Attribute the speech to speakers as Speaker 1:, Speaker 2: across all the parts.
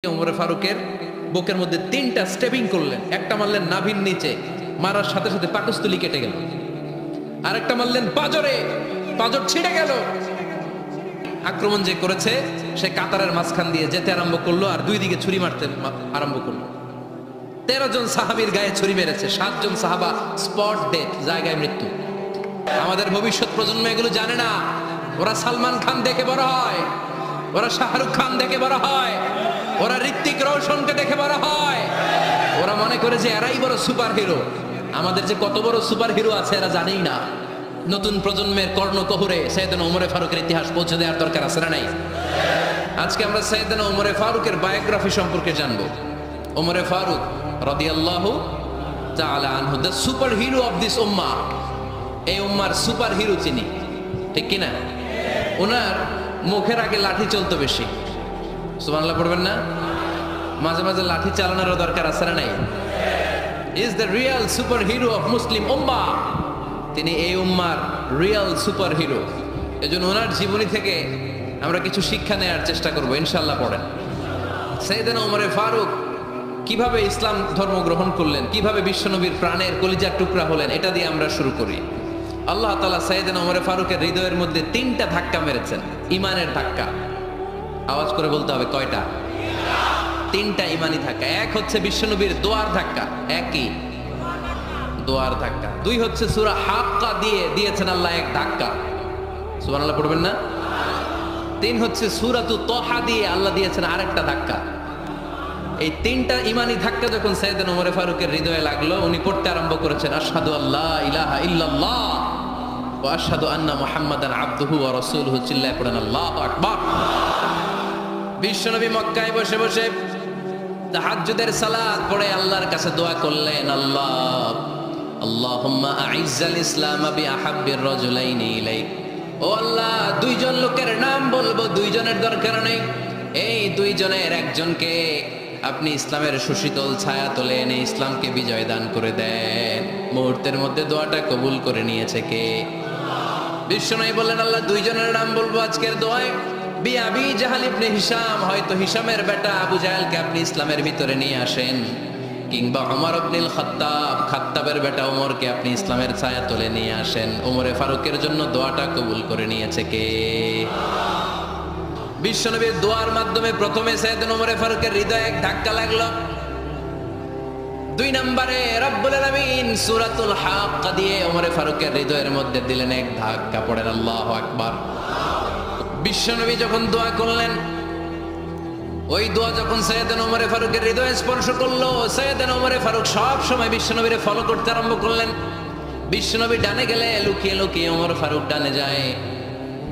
Speaker 1: ওমরে ফারুকের বুকের মধ্যে 3টা স্টেপিং করলেন। একটা মারলেন নাভির নিচে, মারার সাথে সাথে পাকস্থলী কেটে গেল। আরেকটা মারলেন পাজরে, পাজর ছিঁড়ে গেল। আক্রমণ যে করেছে সে কাতারের মাঝখান দিয়ে যেতে আরম্ভ করলো আর দুই দিকে ছুরি মারতে আরম্ভ করলো। 13 জন সাহাবীর গায়ে ছুরি মেরেছে, 7 জন সাহাবা স্পট ডেথ, জায়গায় মৃত্যু। আমাদের ভবিষ্যৎ প্রজন্ম এগুলো জানে না। ওরা সালমান খান দেখে বড় হয়, ওরা শাহরুখ খান দেখে বড় হয়, ওরা ঋত্বিক রোশনকে দেখে বড় হয়। ওরা মনে করে যে এরাই বড় সুপার হিরো। আমাদের যে কত বড় সুপার হিরো আছে এরা জানেই না। নতুন প্রজন্মের কর্ণকহুরে সাইয়েদনা ওমরে ফারুকের ইতিহাস পৌঁছে দেওয়ার দরকার আছে না নাই? আজকে আমরা সাইয়েদনা ওমরে ফারুকের বায়োগ্রাফি সম্পর্কে জানবো। ওমরে ফারুক রাদিয়াল্লাহু তাআলা আনহু, the superhero of this উম্মাহ। এই উম্মার সুপার হিরো তিনি, ঠিক কিনা? ওনার মুখের আগে লাঠি চলতো বেশি। সুবহানাল্লাহ পড়বেন না? মাঝে মাঝে লাঠি চালানোর দরকার আছে না নাই? Is the real superhero of Muslim উম্মাহ। তিনি এই উম্মার রিয়েল সুপার হিরো। এজন্য ওনার জীবনী থেকে আমরা কিছু শিক্ষা নেওয়ার চেষ্টা করবো ইনশাআল্লাহ। পড়েন সাইয়েদনা ওমরে ফারুক কিভাবে ইসলাম ধর্ম গ্রহণ করলেন, কিভাবে বিশ্বনবীর প্রাণের কলিজার টুকরা হলেন, এটা দিয়ে আমরা শুরু করি। আল্লাহ তাআলা সাইয়েদনা ওমরে ফারুকের হৃদয়ের মধ্যে 3টা ধাক্কা মেরেছেন, ইমানের ধাক্কা। আওয়াজ করে বলতে হবে কয়টা? 3টা ইমানি ধাক্কা। এক হচ্ছে বিশ্বনবীর দোয়ার ধাক্কা, একই দোয়ার ধাক্কা। 2 হচ্ছে সূরা হাক্কা দিয়ে দিয়েছেন আল্লাহ এক ধাক্কা, সুবহানাল্লাহ পড়বেন না? 3 হচ্ছে সূরাতু তাহা দিয়ে আল্লাহ দিয়েছেন আরেকটা ধাক্কা। এই 3টা ইমানি ধাক্কা যখন সাইয়েদনা ওমরে ফারুকের হৃদয়ে লাগলো, উনি পড়তে আরম্ভ করেছেন আশহাদু আল্লা ইলাহা ইল্লাল্লাহ ওয়া আশহাদু আন্না মুহাম্মাদান আবদুহু ওয়া রাসূলুহু। চিল্লায়ে পড়েন আল্লাহু আকবার। বিশ্বনবী মক্কায় বসে বসে তাহাজ্জুদের সালাত পড়ে আল্লাহর কাছে দোয়া করলেন, আল্লাহুম্মা আইজ্জাল ইসলাম বিআহাব্বির রাজুলাইনি ইলাইক। ও আল্লাহ, 2 জন লোকের নাম বলবো, 2 জনের দরকার নেই। এই 2 জনের একজনকে আপনি ইসলামের সুশীতল ছায়া তোলে এনে ইসলামকে বিজয় দান করে দেন। মুহূর্তের মধ্যে দোয়াটা কবুল করে নিয়েছে কে? বিশ্বনবী বললেন, আল্লাহ 2 জনের নাম বলবো আজকের দোয়ায়। আবি জাহাল ইবনে হিশাম, হয়তো হিশামের বেটা আবু জাহেলকে আপনি ইসলামের ভিতরে নিয়ে আসেন, কিংবা ওমর ইবনুল খাত্তাব, খাত্তাবের বেটা ওমরকে আপনি ইসলামের ছায়া তোলে নিয়ে আসেন। ওমরে ফারুকের জন্য দোয়াটা কবুল করে নিয়েছে কে? বিশ্বনবীর দোয়ার মাধ্যমে প্রথমে সাইয়েদনা ওমরে ফারুকের হৃদয়ে এক ধাক্কা লাগলো। 2 নম্বরে রব্বুল আলামিন সূরাতুল হাক্কা দিয়ে ওমরে ফারুকের হৃদয়ের মধ্যে দিলেন এক ধাক্কা। পড়েন আল্লাহু আকবার। বিশ্বনবী যখন দোয়া করলেন, ওই দোয়া যখন সাইয়েদনা ওমরে ফারুকের হৃদয়ে স্পর্শ করলো, সাইয়েদনা ওমরে ফারুক সব সময় বিশ্বনবীরে ফলো করতে আরম্ভ করলেন। বিশ্বনবী ডানে গেলে লুকিয়ে লুকিয়ে ওমর ফারুক ডানে যায়,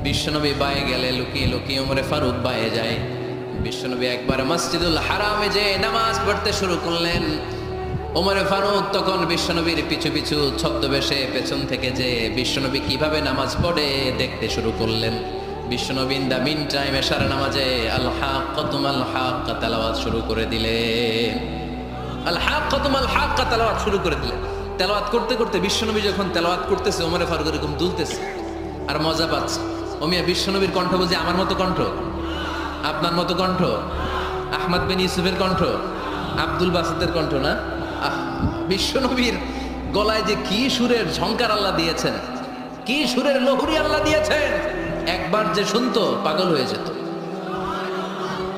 Speaker 1: বিশ্বনবী বায়ে গেলে লুকিয়ে লুকিয়ে ওমরে ফারুক বায়ে যায়। বিশ্বনবী একবার মসজিদুল হারামে যে নামাজ পড়তে শুরু করলেন, ওমরে ফারুক তখন বিশ্বনবীর পিছু পিছু ছদ্মবেশে পেছন থেকে যে বিশ্বনবী কিভাবে নামাজ পড়ে দেখতে শুরু করলেন। বিশ্বনবী ইন দা মিন টাইম এশার নামাজে আল হাক্কাতুমাল হাক্কা তেলাওয়াত শুরু করে দিলেন। আল হাক্কাতুমাল হাক্কা তেলাওয়াত শুরু করে দিলেন। তেলাওয়াত করতে করতে বিশ্বনবী যখন তেলাওয়াত করতেছে, ওমরে ফারুক এরকম দুলতেছে আর মজা পাচ্ছে। ওমিয়া বিশ্বনবীর কণ্ঠ বুঝি আমার মতো কণ্ঠ, আপনার মতো কণ্ঠ, আহমদ বিন ইউসুফের কণ্ঠ, আব্দুল বাসিতের কণ্ঠ না? বিশ্বনবীর গলায় যে কি সুরের ঝংকার আল্লাহ দিয়েছেন, কি সুরের লহরী আল্লাহ দিয়েছেন, একবার যে শুনতো পাগল হয়ে যেত।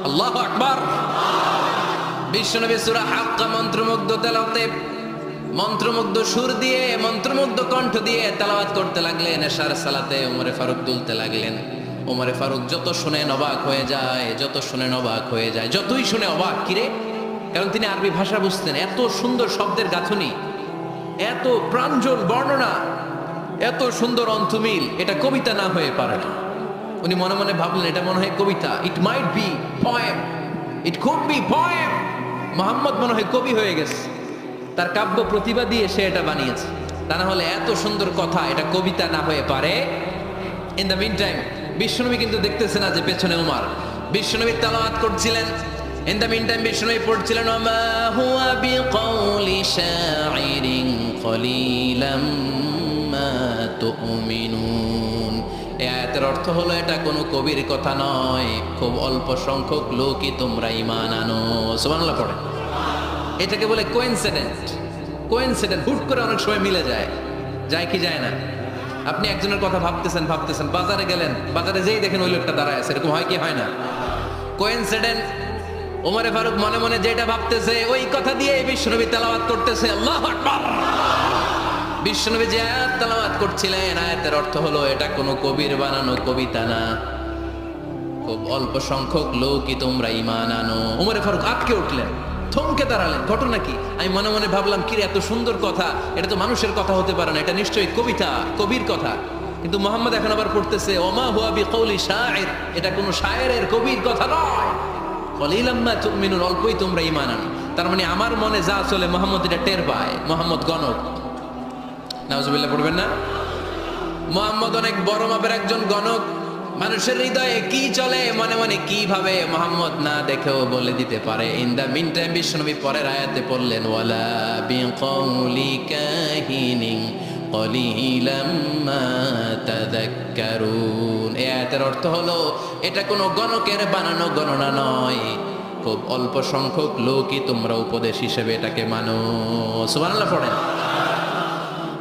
Speaker 1: আল্লাহু আকবার। বিশ্বনবী সূরা হাক্কা মন্ত্রমুগ্ধ তেলাওয়াতে, মন্ত্রমুগ্ধ সুর দিয়ে, মন্ত্রমুগ্ধ কণ্ঠ দিয়ে তেলাওয়াত করতে লাগলেন। এশার সালাতে ওমরে ফারুক দুলতে লাগলেন। ওমরে ফারুক যত শুনে অবাক হয়ে যায়, যত শুনে অবাক হয়ে যায়, যতই শুনে অবাক। কিরে? কারণ তিনি আরবি ভাষা বুঝতেন। এত সুন্দর শব্দের গাঁথনি, এত প্রাঞ্জল বর্ণনা, এত সুন্দর অন্তমিল, এটা কবিতা না হয়ে পারে না। উনি মনে মনে ভাবলেন, এটা মনে হয় কবিতা। It might be poem, it could be poem. Muhammad মনে হয় কবি হয়ে গেছে, তার কাব্য প্রতিভা দিয়ে সে এটা বানিয়েছে। তা না হলে এত সুন্দর কথা, এটা কবিতা না হয়ে পারে। ইন দ্য মিন টাইম বিশ্বনবী কিন্তু দেখতেছে না যে পেছনে উমর। বিশ্বনবী তেলাওয়াত করছিলেন। ইন দ্য মিন টাইম বিশ্বনবী পড়ছিলেন, ওমা হুয়া বিকাউলি শাইরিন কলিলাম মা তুমিনুন। এই আয়াতের অর্থ হলো এটা কোনো কবির কথা নয়, খুব অল্প সংখ্যক লোকই তোমরা ঈমান আনো। সুবহানাল্লাহ পড়ে। এটাকে বলে কোইন্সিডেন্ট। কোইন্সিডেন্ট হুট করে অনেক সময় মিলে যায়, যায় কি যায় না? আপনি একজনের কথা ভাবতেছেন ভাবতেছেন, বাজারে গেলেন, বাজারে যেই দেখেন ওই লোকটা দাঁড়ায় আছে, এরকম হয় কি হয় না? কোইন্সিডেন্ট। ওমরে ফারুক মনে মনে যেটা ভাবতেছে ওই কথা দিয়ে বিশ্বনবী তেলাওয়াত করতেছে, আল্লাহু আকবার। বিশ্বনবী যে আয়াত তেলাওয়াত করছিলেন, আয়াতের অর্থ হলো এটা কোনো কবির বানানো কবিতা না, খুব অল্প সংখ্যক লোকই তোমরা ঈমান আনো। ওমরে ফারুক আটকে উঠলেন, থমকে দাঁড়ালেন। ঘটনা কি? আমি মনে মনে ভাবলাম, কি রে এত সুন্দর কথা, এটা তো মানুষের কথা হতে পারে না, এটা নিশ্চয়ই কবিতা, কবির কথা। কিন্তু মোহাম্মদ এখন আবার পড়তেছে ওমা হুয়া বিকৌলি শায়ের, এটা কোনো শায়েরের কবির কথা নয়। কলিলাম মা তুমিনুন, অল্পই তোমরা ঈমান আনো। তার মানে আমার মনে যা চলে মোহাম্মদ এটা টের পায়। মোহাম্মদ গণক, নাউজুবিল্লাহ পড়বেন না? মোহাম্মদ অনেক বড় মাপের একজন গণক। মানুষের হৃদয়ে কি চলে, মনে মনে কি ভাবে, মোহাম্মদ না দেখেও বলে দিতে পারে। ইন দা মিন টাইম বিশ্বনবী পরের আয়াতে পড়লেন ওয়ালা বিকৌলি কাহিনিন কলিলাম মা তাযাক্কারুন। এই আয়াতের অর্থ হলো এটা কোনো গণকের বানানো গণনা নয়, খুব অল্প সংখ্যক লোকই তোমরা উপদেশ হিসেবে এটাকে মানো। সুবহানাল্লাহ পড়েন।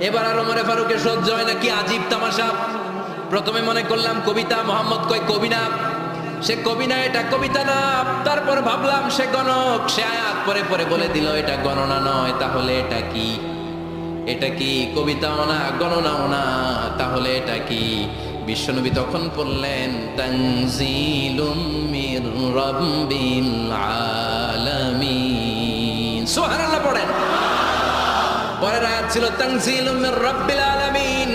Speaker 1: এবার আর ওমরে ফারুকের সহ্য হয় না, কি আজীব তামাশা। প্রথমে মনে করলাম কবিতা, মোহাম্মদ কয় কবি না, সে কবি না, এটা কবিতা না। তারপর ভাবলাম সে গণক, সে আয়াত পরে পরে বলে দিল এটা গণনা নয়, তাহলে এটা কি? এটা কি কবিতাও না, গণনাও না, তাহলে এটা কি? বিশ্বনবী তখন বললেন তানজিলুম মির রাব্বিল আলামিন। সুবহানাল্লাহ পড়েন। পরের আয়াত ছিল তানজিলুম মির রাব্বিল আলামিন।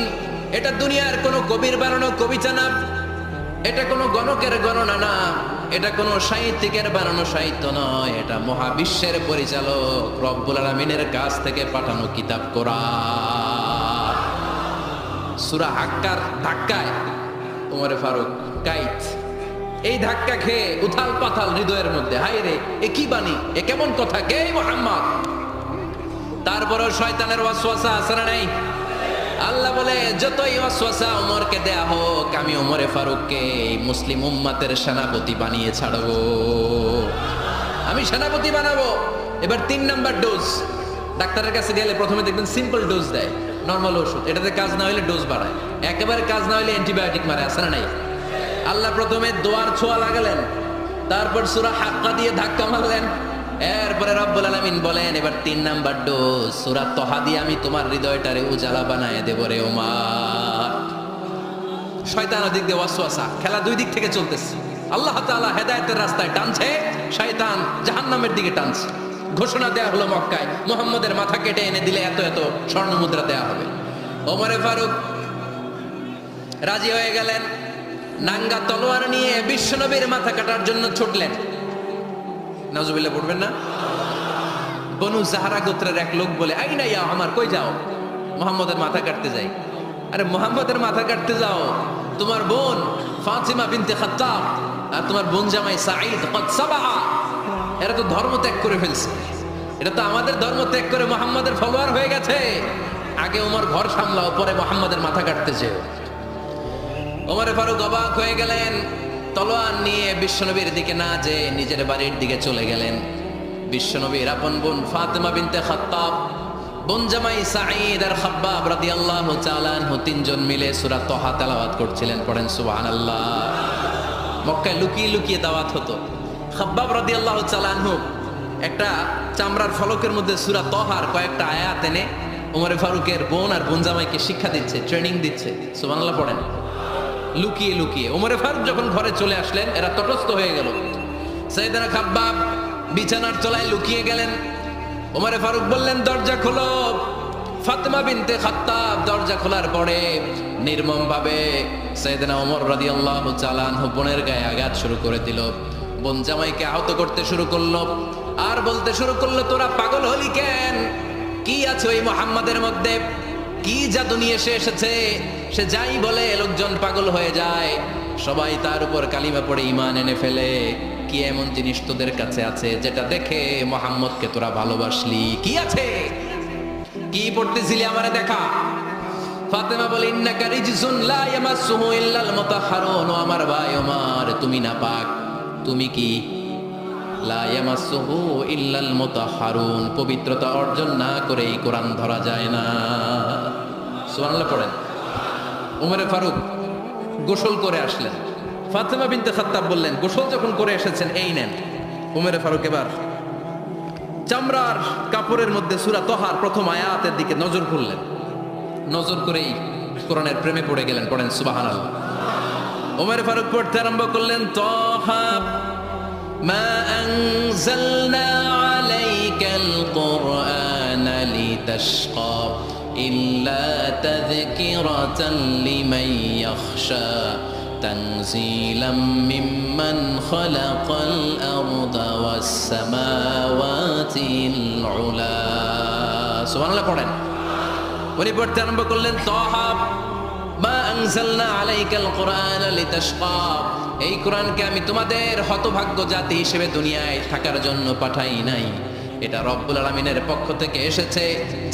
Speaker 1: এটা দুনিয়ার কোনো কবির বানানো কবিতা না, এটা কোনো গণকের গণনা না, এটা কোনো সাহিত্যিকের বানানো সাহিত্য নয়, এটা মহাবিশ্বের পরিচালক রব্বুল আলামিনের কাছ থেকে পাঠানো কিতাব কোরআন। সূরা হাক্কার ধাক্কায় ওমরে ফারুক কাইত, এই ধাক্কা খেয়ে উথাল পাথাল হৃদয়ের মধ্যে, হায় রে এ কি বাণী, এ কেমন কথা, কে মুহাম্মদ? তারপরও শয়তানের ওয়াসওয়াসা আছে না নাই? আল্লাহ বলে যতই ওয়াসওয়াসা ওমরকে দেয়া হোক, আমি ওমরে ফারুককে মুসলিম উম্মাতের সেনাপতি বানিয়ে ছাড়বো, আমি সেনাপতি বানাবো। এবার 3 নাম্বার ডোজ। ডাক্তারের কাছে গেলে প্রথমে দেখবেন সিম্পল ডোজ দেয়, নরমাল ওষুধ, এটাতে কাজ না হলে ডোজ বাড়ায়, একেবারে কাজ না হলে অ্যান্টিবায়োটিক মারে, আছে না নাই? আল্লাহ প্রথমে দোয়ার ছোঁয়া লাগালেন, তারপর সূরা হাক্কা দিয়ে ধাক্কা মারলেন, এরপরে রব্বুল আলামিন বলেন এবার 3 নাম্বার ডোজ সূরা তহা দিয়ে আমি তোমার হৃদয়টারে উজালা বানায় দেব রে ওমর। শয়তান ওদিক দিয়ে ওয়াসওয়াসা, খেলা 2 দিক থেকে চলতেছে। আল্লাহ তাআলা হেদায়েতের রাস্তায় টানছে, শয়তান জাহান্নামের দিকে টানছে। ঘোষণা দেয়া হলো মক্কায়, মুহাম্মদের মাথা কেটে এনে দিলে এত এত স্বর্ণ মুদ্রা দেয়া হবে। ওমরে ফারুক রাজি হয়ে গেলেন, নাঙ্গা তলোয়ার নিয়ে বিশ্বনবীর মাথা কাটার জন্য ছুটলেন। নাউজুবিল্লাহ পড়বেন না? বনু জাহরা গোত্রের এক লোক বলে, আইনা ইয়া আমার, কই যাও? মুহাম্মদের মাথা কাটতে যাই। আরে মুহাম্মদের মাথা কাটতে যাও? তোমার বোন ফাতিমা বিনতে খাত্তাব আর তোমার বোন জামাই সাঈদ কদ সাবা, এরা তো ধর্ম ত্যাগ করে ফেলছে, এটা তো আমাদের ধর্ম ত্যাগ করে মুহাম্মদের ফলোয়ার হয়ে গেছে। আগে ওমর ঘর সামলাও, পরে মুহাম্মদের মাথা কাটতে যেও। ওমরে ফারুক অবাক হয়ে গেলেন, তলোয়ার নিয়ে বিশ্বনবীর দিকে না যে নিজের বাড়ির দিকে চলে গেলেন। বিশ্বনবীর আপন বোন ফাতিমা বিনতে খাত্তাব, বোন জামাই সাঈদ আর খাব্বাব রাদিয়াল্লাহু তাআলা আনহু 3 জন মিলে সূরা তহা তেলাওয়াত করছিলেন। পড়েন সুবহানাল্লাহ। মক্কায় লুকিয়ে লুকিয়ে দাওয়াত হতো। খাব্বাব রাদিয়াল্লাহু তাআলা আনহু একটা চামড়ার ফলকের মধ্যে সূরা তহার কয়েকটা আয়াত এনে ওমরে ফারুকের বোন আর বোন জামাইকে শিক্ষা দিচ্ছে, ট্রেনিং দিচ্ছে। সুবহানাল্লাহ পড়েন। লুকিয়ে লুকিয়ে ওমরে ফারুক যখন ঘরে চলে আসলেন, এরা তটস্থ হয়ে গেল। সাইয়েদনা খাব্বাব বিছানার তলায় লুকিয়ে গেলেন। ওমরে ফারুক বললেন, দরজা খোলো। ফাতিমা বিনতে খাত্তাব দরজা খোলার পরে নির্মম ভাবে সাইয়েদনা ওমর রাদিয়াল্লাহু তাআলা আনহু বোনের গায়ে আঘাত শুরু করে দিল। বোন জামাইকে আহত করতে শুরু করলো আর বলতে শুরু করলো, তোরা পাগল হলি কেন? কি আছে ওই মুহাম্মাদের মধ্যে? কি জাদু নিয়ে সে এসেছে? সে যাই বলে লোকজন পাগল হয়ে যায়, সবাই তার উপর কালিমা পড়ে ঈমান এনে ফেলে। কি এমন জিনিস তোদের কাছে আছে যেটা দেখে মুহাম্মদকে তোরা ভালোবাসলি? কি আছে? কি পড়তেছিলি আমারে দেখা? ফাতেমা বলে ইন্নাকা রিজসুন লা ইয়ামাসসুহু ইল্লাল মুতাহহারুন। ও আমার ভাই ওমর, তুমি নাপাক। তুমি কি? লা ইয়ামাসসুহু ইল্লাল মুতাহহারুন, পবিত্রতা অর্জন না করে এই কোরআন ধরা যায় না। সুবহানাল্লাহ পড়েন। ওমরে ফারুক গোসল করে আসলেন। ফাতেমা বিনতে খাত্তাব বললেন, গোসল যখন করে এসেছেন এই নেন। ওমরে ফারুক এবার চামড়ার কাপড়ের মধ্যে সূরা তহার প্রথম আয়াতের দিকে নজর করলেন। নজর করেই কোরআনের প্রেমে পড়ে গেলেন। পড়েন সুবহানাল্লাহ। ওমরে ফারুক পড়তে আরম্ভ করলেন, তহা মা আনজালনা আলাইকাল কুরআনা লিতাশকা ইল্লা তাযকিরাতান লিমান ইয়াখশা তানজিলাম মিম্মান খালাকাল আরদা ওয়াস সামাওয়াতিল উলা। সুবহানাল্লাহ পড়েন। উনি পড়তে আরম্ভ করলেন, তাহা মা আনজালনা আলাইকাল কুরআনা লিতাশকা, এই কোরআনকে আমি তোমাদের হতভাগ্য জাতি হিসেবে দুনিয়ায় থাকার জন্য পাঠাই নাই। এটা রব্বুল আলামিনের পক্ষ থেকে এসেছে।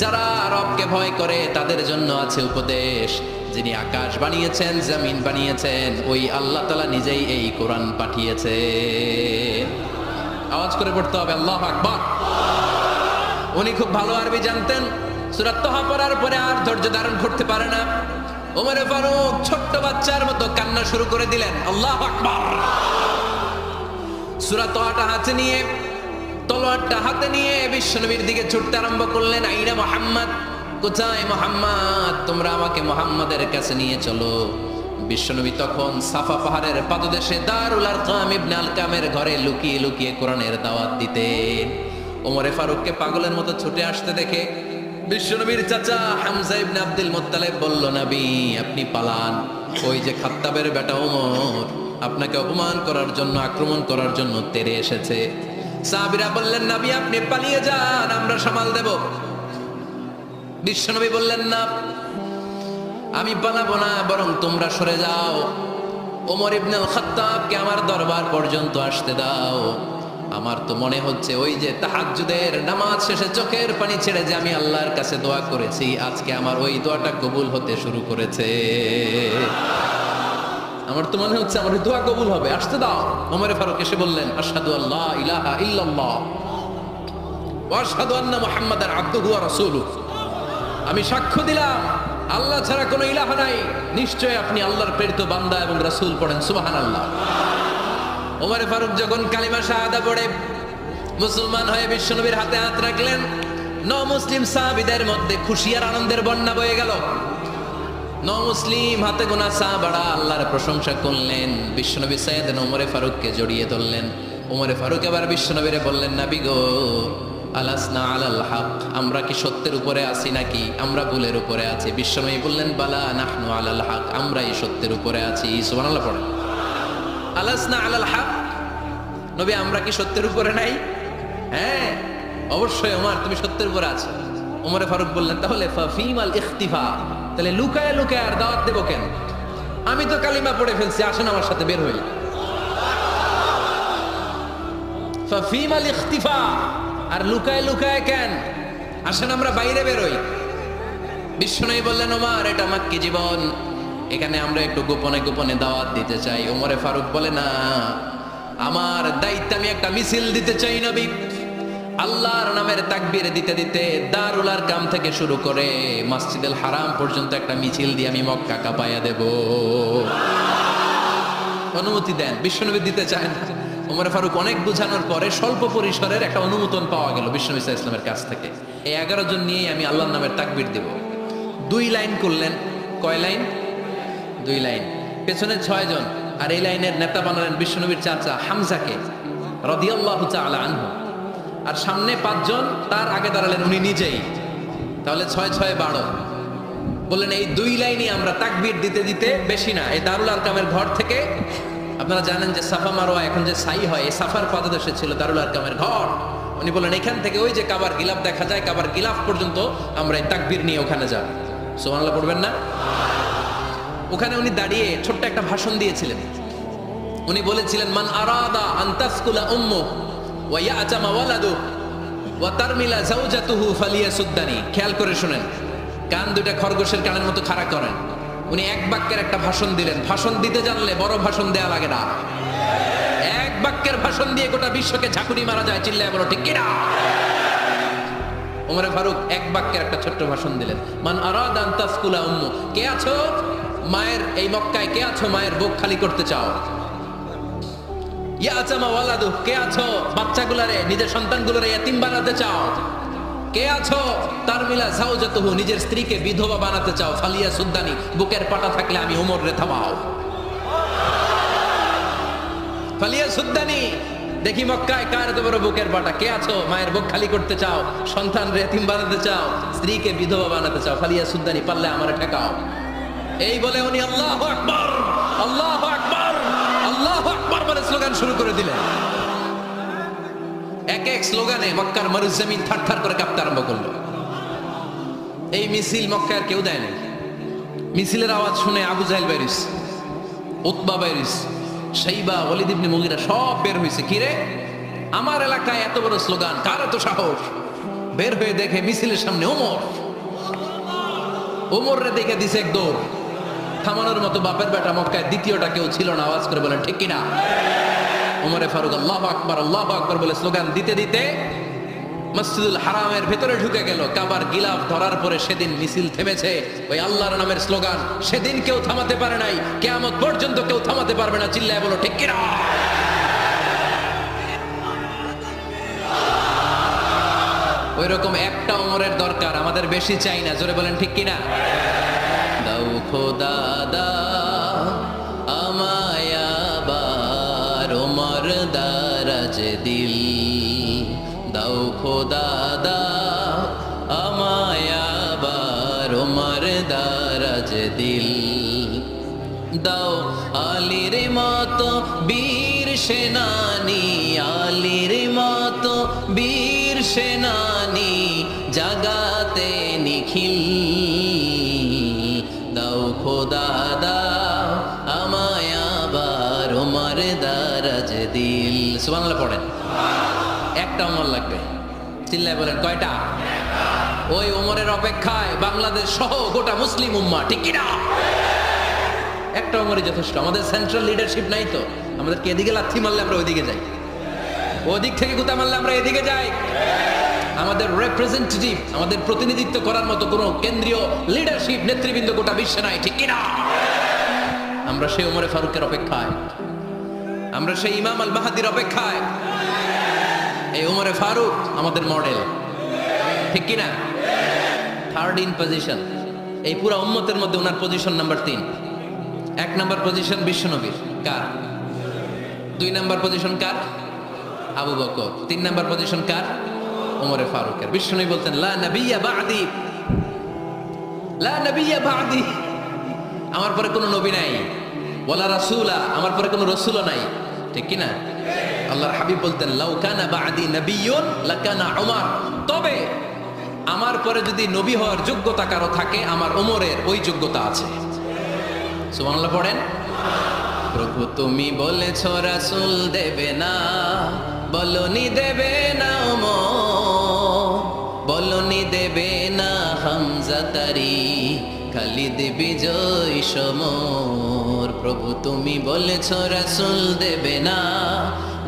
Speaker 1: যারা রবকে ভয় করে তাদের জন্য আছে উপদেশ। যিনি আকাশ বানিয়েছেন, জমিন বানিয়েছেন, ওই আল্লাহ তাআলা নিজেই এই কোরআন পাঠিয়েছে। আওয়াজ করে পড়তে হবে আল্লাহু আকবার। উনি খুব ভালো আরবি জানতেন। সূরা তাহা পড়ার পরে আর ধৈর্য ধারণ করতে পারে না। ওমরে ফারুক ছোট্ট বাচ্চার মতো কান্না শুরু করে দিলেন। আল্লাহু আকবার। সূরা তাহাটা হাতে নিয়ে, তলোয়ারটা হাতে নিয়ে বিশ্বনবীর দিকে ছুটতে আরম্ভ করলেন। আইনা মুহাম্মদ, কোথায় মুহাম্মদ? তোমরা আমাকে মুহাম্মাদের কাছে নিয়ে চলো। বিশ্বনবী তখন সাফা পাহাড়ের পাদদেশে দারুল আরকাম ইবনে আলকামের ঘরে লুকিয়ে লুকিয়ে কোরআনের দাওয়াত দিতেন। ওমরে ফারুককে পাগলের মতো ছুটে আসতে দেখে বিশ্বনবীর চাচা হামজা ইবনে আব্দুল মুত্তালিব বলল, নবী আপনি পালান। ওই যে খাত্তাবের বেটা ওমর আপনাকে অপমান করার জন্য, আক্রমণ করার জন্য তেড়ে এসেছে। সাহাবীরা বললেন, নবী আপনি পালিয়ে যান, আমরা সামাল দেব। বিশ্বনবী বললেন, না আমি পালাবো না, বরং তোমরা সরে যাও। ওমর ইবনে আল খাত্তাবকে আমার দরবার পর্যন্ত আসতে দাও। আমার তো মনে হচ্ছে ওই যে তাহাজ্জুদের নামাজ শেষে চোখের পানি ছেড়ে যে আমি আল্লাহর কাছে দোয়া করেছি, আজকে আমার ওই দোয়াটা কবুল হতে শুরু করেছে। আমার তো মনে হচ্ছে আমার দোয়া কবুল হবে, আসতে দাও। ওমর ফারুক এসে বললেন, আশহাদু আল্লা ইলাহা ইল্লাল্লাহ ওয়া আশহাদু আন্না মুহাম্মাদান আবদুহু ওয়া রাসূলুহু, আমি সাক্ষ্য দিলাম আল্লাহ ছাড়া কোনো ইলাহা নাই, নিশ্চয় আপনি আল্লাহর প্রেরিত বান্দা এবং রাসূল। পড়েন সুবহানাল্লাহ। ওমর ফারুক যখন কালিমা শাহাদা পড়ে মুসলমান হয়ে বিশ্বনবীর হাতে হাত রাখলেন, মুসলিম সাহাবীদের মধ্যে খুশি আর আনন্দের বন্যা বয়ে গেল। মুসলিম হাতে গোনা সাহাবারা আল্লাহর প্রশংসা করলেন। বিশ্বনবী সাইয়েদনা ওমর ফারুককে জড়িয়ে ধরলেন। ওমর ফারুক এবার বিশ্বনবীরে বললেন, নবী গো, আলাসনা আলাল হক, আমরা কি সত্যের উপরে আছি নাকি আমরা ভুলের উপরে আছি? বিশ্বনবী বললেন, বালা নাহনু আলাল হক, আমরাই সত্যের উপরে আছি। সুবহানাল্লাহ পড়েন। আলাসনা আলাল হক, নবী আমরা কি সত্যের উপরে নাই? হ্যাঁ অবশ্যই ওমর, তুমি সত্যের উপরে আছো। ওমর ফারুক বললেন, তাহলে ফাফিমাল ইখতিফা, তাহলে লুকায় লুকায় আর দাওয়াত দেব কেন? আমি তো কালিমা পড়ে ফেলছি, আসেন আমার সাথে বের হই। ফাফিমাল ইখতিফা, আর লুকায় লুকায় কেন? আসেন আমরা বাইরে বেরোই। বিশ্বনবী বললেন, ওমর এটা মাক্কি জীবন, এখানে আমরা একটু গোপনে গোপনে দাওয়াত দিতে চাই। ওমরে ফারুক বলে, না, আমার দায়িত্ব, আমি একটা মিছিল দিতে চাই নবী। আল্লাহর নামের তাকবীর দিতে দিতে দারুল আরকাম থেকে শুরু করে মসজিদুল হারাম পর্যন্ত একটা মিছিল দিয়ে আমি মক্কা কাঁপাইয়া দেব। অনুমতি দেন। বিশ্বনবী দিতে চায় না। ওমর ফারুক অনেক বুঝানোর পরে স্বল্প পরিসরের একটা অনুমোদন পাওয়া গেল বিশ্বনবী সাল্লাল্লাহু আলাইহি ওয়াসাল্লামের কাছ থেকে। এই 11 জন নিয়ে আমি আল্লাহর নামের তাকবীর দেব। 2 লাইন করলেন। কয় লাইন? 2 লাইন। পেছনে 6 জন, আর এই লাইনের নেতা বানালেন বিশ্বনবীর চাচা হামজাকে রাদিয়াল্লাহু তাআলা আনহু। আর সামনে 5 জন, তার আগে দাঁড়ালেন উনি নিজেই। তাহলে 6 6 12। বললেন এই 2 লাইনই আমরা তাকবীর দিতে দিতে, বেশি না, এই দারুল আরকামের ঘর থেকে, আপনারা জানেন যে সাফা মারওয়া এখন যে সাই হয়, এই সাফার পাদদেশে ছিল দারুল আরকামের ঘর। উনি বললেন এখান থেকে ওই যে কাবার গিলাফ দেখা যায়, কাবার গিলাফ পর্যন্ত আমরা এই তাকবীর নিয়ে ওখানে যাব। সুবহানাল্লাহ পড়বেন না? ওখানে উনি দাঁড়িয়ে ছোট্ট একটা ভাষণ দিয়েছিলেন। উনি বলেছিলেন, মান আরাদা আন তাসকুলা উম্মু ওয়া ইয়াতামা ওয়ালাদু ওয়া তারমিলা যাওজাতুহু ফালিয়াসুদ্দানি। খেয়াল করে শুনেন, কান দুইটা খরগোশের কানের মতো খাড়া করেন। উনি এক বাক্যের একটা ভাষণ দিলেন। ভাষণ দিতে জানলে বড় ভাষণ দেয়া লাগে না, এক বাক্যের ভাষণ দিয়ে গোটা বিশ্বকে ঝাঁকুনি মারা যায়। চিল্লায় বলো ঠিক কিনা? ওমরে ফারুক এক বাক্যের একটা ছোট্ট ভাষণ দিলেন। মান আরাদা আন তাসকুলা উম্মু, কে আছো মায়ের এই মক্কায়, কে আছো মায়ের বুক খালি করতে চাও? ইয়া আচামা ওয়ালাদু, কে আছো বাচ্চাগুলারে নিজের সন্তানগুলোরে ইয়াতিম বানাতে চাও? কে আছো তার মিলা জাওজাতুহু, নিজের স্ত্রীকে বিধবা বানাতে চাও? ফালিয়া সুদ্দানি, বুকের পাটা থাকলে আমি ওমর রে থামাও। ফালিয়া সুদ্দানি, দেখি মক্কায় কার এত বড় বুকের পাটা। কে আছো মায়ের বুক খালি করতে চাও, সন্তান রে এতিম বানাতে চাও, স্ত্রীকে বিধবা বানাতে চাও? ফালিয়া সুদ্দানি, পারলে আমারে ঠেকাও। এই বলে উনি আল্লাহু আকবার, আল্লাহু আকবার, আল্লাহু আকবার বলে স্লোগান শুরু করে দিলেন। এক এক স্লোগানে মক্কার মরুজমিন থারথার করে কাঁপতে আরম্ভ করলো। এই মিছিল মক্কার কেউ দেয় নাই। মিছিলের আওয়াজ শুনে আবু জাহেল বাইরিস, উতবা বাইরিস, শাইবা, ওয়ালিদ ইবনে মুগীরা সব বের হয়েছে। কিরে, আমার এলাকায় এত বড় স্লোগান, কার এত সাহস? বের হয়ে দেখে মিছিলের সামনে ওমর। ওমর রে দেখে দিছে এক দৌড়। থামানোর মতো বাপের বেটা মক্কায় দ্বিতীয়টা কেউ ছিল না। আওয়াজ করে বলেন ঠিক কিনা? ওমরে ফারুক আল্লাহু আকবার, আল্লাহু আকবার বলে স্লোগান দিতে দিতে মসজিদুল হারামের ভেতরে ঢুকে গেল। কাবার গিলাফ ধরার পরে সেদিন মিছিল থেমেছে। ওই আল্লাহর নামের স্লোগান সেদিন কেউ থামাতে পারে নাই, কিয়ামত পর্যন্ত কেউ থামাতে পারবে না। চিল্লায় বলো ঠিক কিনা? ওই রকম একটা ওমরের দরকার, আমাদের বেশি চাই না। জোরে বলেন ঠিক কিনা? দাও খোদা দাও আমায় আবার ওমর দারাজ দিল, দাও খোদা দাও আমায় আবার ওমর দারাজ দিল, দাও আলীর মতো বীর সেনানি, আলীর মতো বীর সেনানি জাগাতে নিখিল, দাও খোদা দাও আমায় আবার ওমর দারাজ দিল। সুবহানাল্লাহ পড়েন। একটা ওমর লাগবে। চিল্লায় বলেন কয়টা? ওই ওমরের অপেক্ষায় বাংলাদেশ সহ গোটা মুসলিম উম্মাহ, ঠিক কিনা? একটা ওমরই যথেষ্ট। আমাদের সেন্ট্রাল লিডারশিপ নাই তো, আমাদেরকে এদিকে লাথি মারলে আমরা ওইদিকে যাই, ওদিক থেকে গুতা মারলে আমরা এদিকে যাই। আমাদের রিপ্রেজেন্টেটিভ, আমাদের প্রতিনিধিত্ব করার মতো কোনো কেন্দ্রীয় লিডারশিপ নেতৃবৃন্দ গোটা বিশ্বে নাই, ঠিক কিনা? আমরা সেই ওমরে ফারুকের অপেক্ষায়, আমরা সেই ইমাম আল মাহাদির অপেক্ষায়। এই ওমরে ফারুক আমাদের মডেল, ঠিক কিনা? থার্ড ইন পজিশন এই পুরো উম্মতের মধ্যে ওনার পজিশন নাম্বার 3। 1 নাম্বার পজিশন বিশ্বনবীর, কার? 2 নাম্বার পজিশন কার? আবু বকর। 3 নাম্বার পজিশন কার? ওমরে ফারুকের। বিশ্বনবী বলতেন লা নবিয়্যা বা'দি, লা নবিয়্যা বা'দি, আমার পরে কোনো নবী নাই। ওয়ালা রাসূলা, আমার পরে কোনো রাসূলও নাই, ঠিক কি না? আল্লাহর হাবিব বলতেন লাউ কানা বা'দি নবিয়্যুন লাকানা উমর, তবে আমার পরে যদি নবী হওয়ার যোগ্যতা কারো থাকে আমার ওমরের ওই যোগ্যতা আছে। সুবহানাল্লাহ পড়েন। প্রভু তুমি বলেছ রাসূল দেবে না, বলনি দেবে না ওমর, বলনি দেবে না হামজা তারি, খালিদ বিজয় সমর। প্রভু তুমি বলেছ রাসূল দেবে না,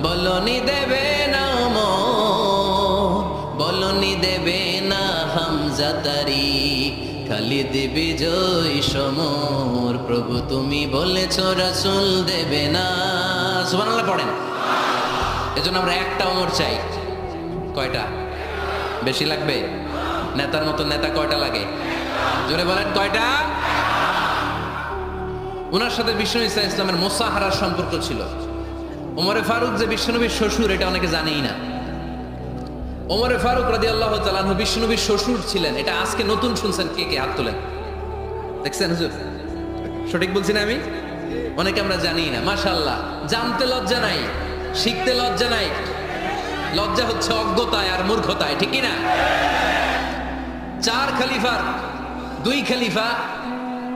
Speaker 1: বলনি দেবে না ওমর, বলনি দেবে না হামজা তারি, খালিদ বিজয় সমর। প্রভু তুমি বলেছ রাসূল দেবে না। সুবহানাল্লাহ পড়েন। এজন্য আমরা একটা ওমর চাই। কয়টা? বেশি লাগবে? নেতার মতো নেতা কয়টা লাগে? জোরে বলেন কয়টা? ওনার সাথে বিশ্বনবী সাল্লাল্লাহু আলাইহি ওয়াসাল্লামের মুসাহারার সম্পর্ক ছিল। ওমরে ফারুক যে বিশ্বনবীর শ্বশুর এটা অনেকে জানেই না। ওমরে ফারুক রাদিয়াল্লাহু তাআলা আনহু বিশ্বনবীর শ্বশুর ছিলেন। এটা আজকে নতুন শুনছেন, কে কে হাত তোলেন? দেখছেন হুজুর? সঠিক বলছি না আমি? অনেকে আমরা জানি না। মাশাআল্লাহ, জানতে লজ্জা নাই, শিখতে লজ্জা নাই। লজ্জা হচ্ছে অজ্ঞতায় আর মূর্খতায়, ঠিক না? 4 খলিফার 2 খলিফা,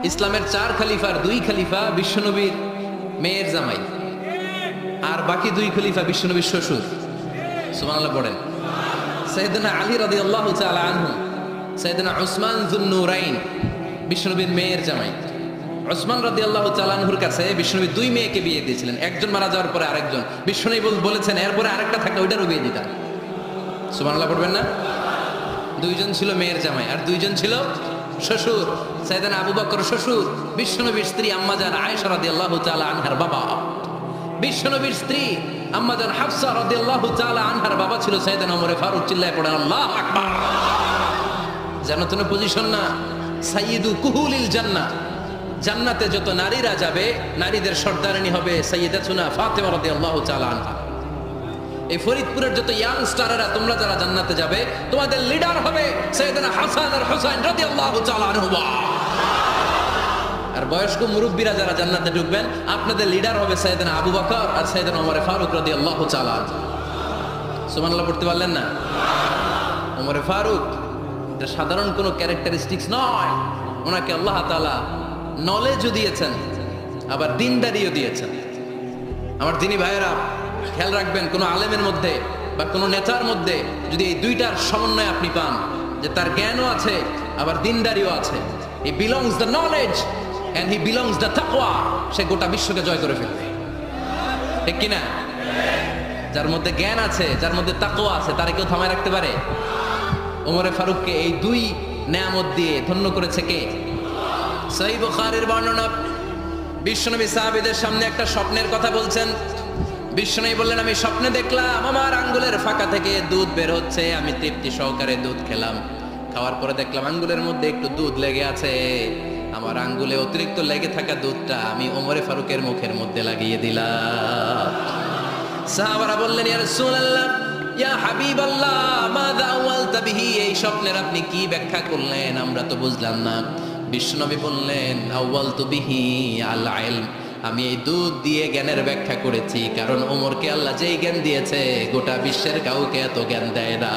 Speaker 1: ইসলামের 4 খলিফার 2 খলিফা বিশ্বনবীর মেয়ের জামাই, আর বাকি 2 খলিফা বিশ্বনবীর শ্বশুর। সুবহানাল্লাহ পড়েন। সাইয়েদনা আলী রাদিয়াল্লাহু তাআলা আনহু সাইয়েদনা উসমান যুন্নুরাইন, বিশ্বনবীর মেয়ের জামাই। উসমান রাদিয়াল্লাহু তাআলা আনহুর কাছে বিশ্বনবী দুই মেয়েকে বিয়ে দিয়েছিলেন। একজন মারা যাওয়ার পরে আরেকজন, বিশ্বনবী বলেছেন এরপরে আরেকটা থাকলে ওইটারও বিয়ে দিতাম। সুবহানাল্লাহ পড়বেন না? দুইজন ছিল মেয়ের জামাই আর দুইজন ছিল শ্বশুর। সাইয়েদনা আবু বকর শ্বশুর, বিশ্বনবীর স্ত্রী আম্মাজান আয়েশা রাদিয়াল্লাহু তাআলা আনহার বাবা। বিশ্বনবীর স্ত্রী আম্মাজান হাফসা রাদিয়াল্লাহু তাআলা আনহার বাবা ছিল সাইয়েদনা ওমর ফারুক। চিল্লায় পড়েন আল্লাহু আকবার। জানো তো পজিশন না, সাইয়্যিদু কুহুলিল জান্নাহ, জান্নাতে যত নারীরা যাবে নারীদের সর্দারিনী হবে সাইয়্যিদাতুনা ফাতেমা রাদিয়াল্লাহু তাআলা আনহা। এই ফরিদপুরের যত ইয়াং স্টারেরা তোমরা যারা জান্নাতে যাবে তোমাদের লিডার হবে সাইয়েদনা হাসান আর হুসাইন রাদিয়াল্লাহু তাআলা আনহুমা। আর বয়স্ক মুরব্বীরা যারা জান্নাতে ঢুকবেন আপনাদের লিডার হবে সাইয়েদনা আবু বকর আর সাইয়েদনা ওমর ফারুক রাদিয়াল্লাহু তাআলা আনহু। সুবহানাল্লাহ পড়তে পারলেন না? ওমর ফারুক এটা সাধারণ কোনো ক্যারেক্টারিস্টিক্স নয়, ওনাকে আল্লাহ তাআলা নলেজও দিয়েছেন আবার দিনদারিও দিয়েছেন। আমার দিনী ভাইয়েরা খেয়াল রাখবেন, কোনো আলেমের মধ্যে বা কোনো নেতার মধ্যে যদি এই দুইটার সমন্বয় আপনি পান, যে তার জ্ঞানও আছে আবার দিনদারিও আছে, he belongs the knowledge and he belongs the তাকওয়া, সে গোটা বিশ্বকে জয় করে ফেলবে। ঠিক কিনা? যার মধ্যে জ্ঞান আছে, যার মধ্যে তাকওয়া আছে, তারে কেউ থামায় রাখতে পারে? ওমরে ফারুককে এই দুই নেয়ামত দিয়ে ধন্য করেছে কে? সহিহ বুখারীর বর্ণনা, বিশ্বনবী সাহাবীদের সামনে একটা স্বপ্নের কথা বলছেন। বিশ্বনবী বললেন, আমি স্বপ্নে দেখলাম আমার আঙ্গুলের ফাঁকা থেকে দুধ বের হচ্ছে, আমি তৃপ্তি সহকারে দুধ খেলাম। খাওয়ার পরে দেখলাম আঙ্গুলের মধ্যে একটু দুধ লেগে আছে। আমার আঙ্গুলে অতিরিক্ত লেগে থাকা দুধটা আমি ওমরে ফারুকের মুখের মধ্যে লাগিয়ে দিলাম। সাহাবারা বললেন, ইয়া রাসূলুল্লাহ, ইয়া হাবিবাল্লাহ, মাযা আওয়ালতা বিহি, এই স্বপ্নের আপনি কি ব্যাখ্যা করলেন, আমরা তো বুঝলাম না। বিশ্বনবী বললেন, আওয়ালতু বিহি আল ইলম, আমি এই দুধ দিয়ে জ্ঞানের ব্যাখ্যা করেছি, কারণ ওমরকে আল্লাহ যেই জ্ঞান দিয়েছে গোটা বিশ্বের কাউকে এত জ্ঞান দেয় না।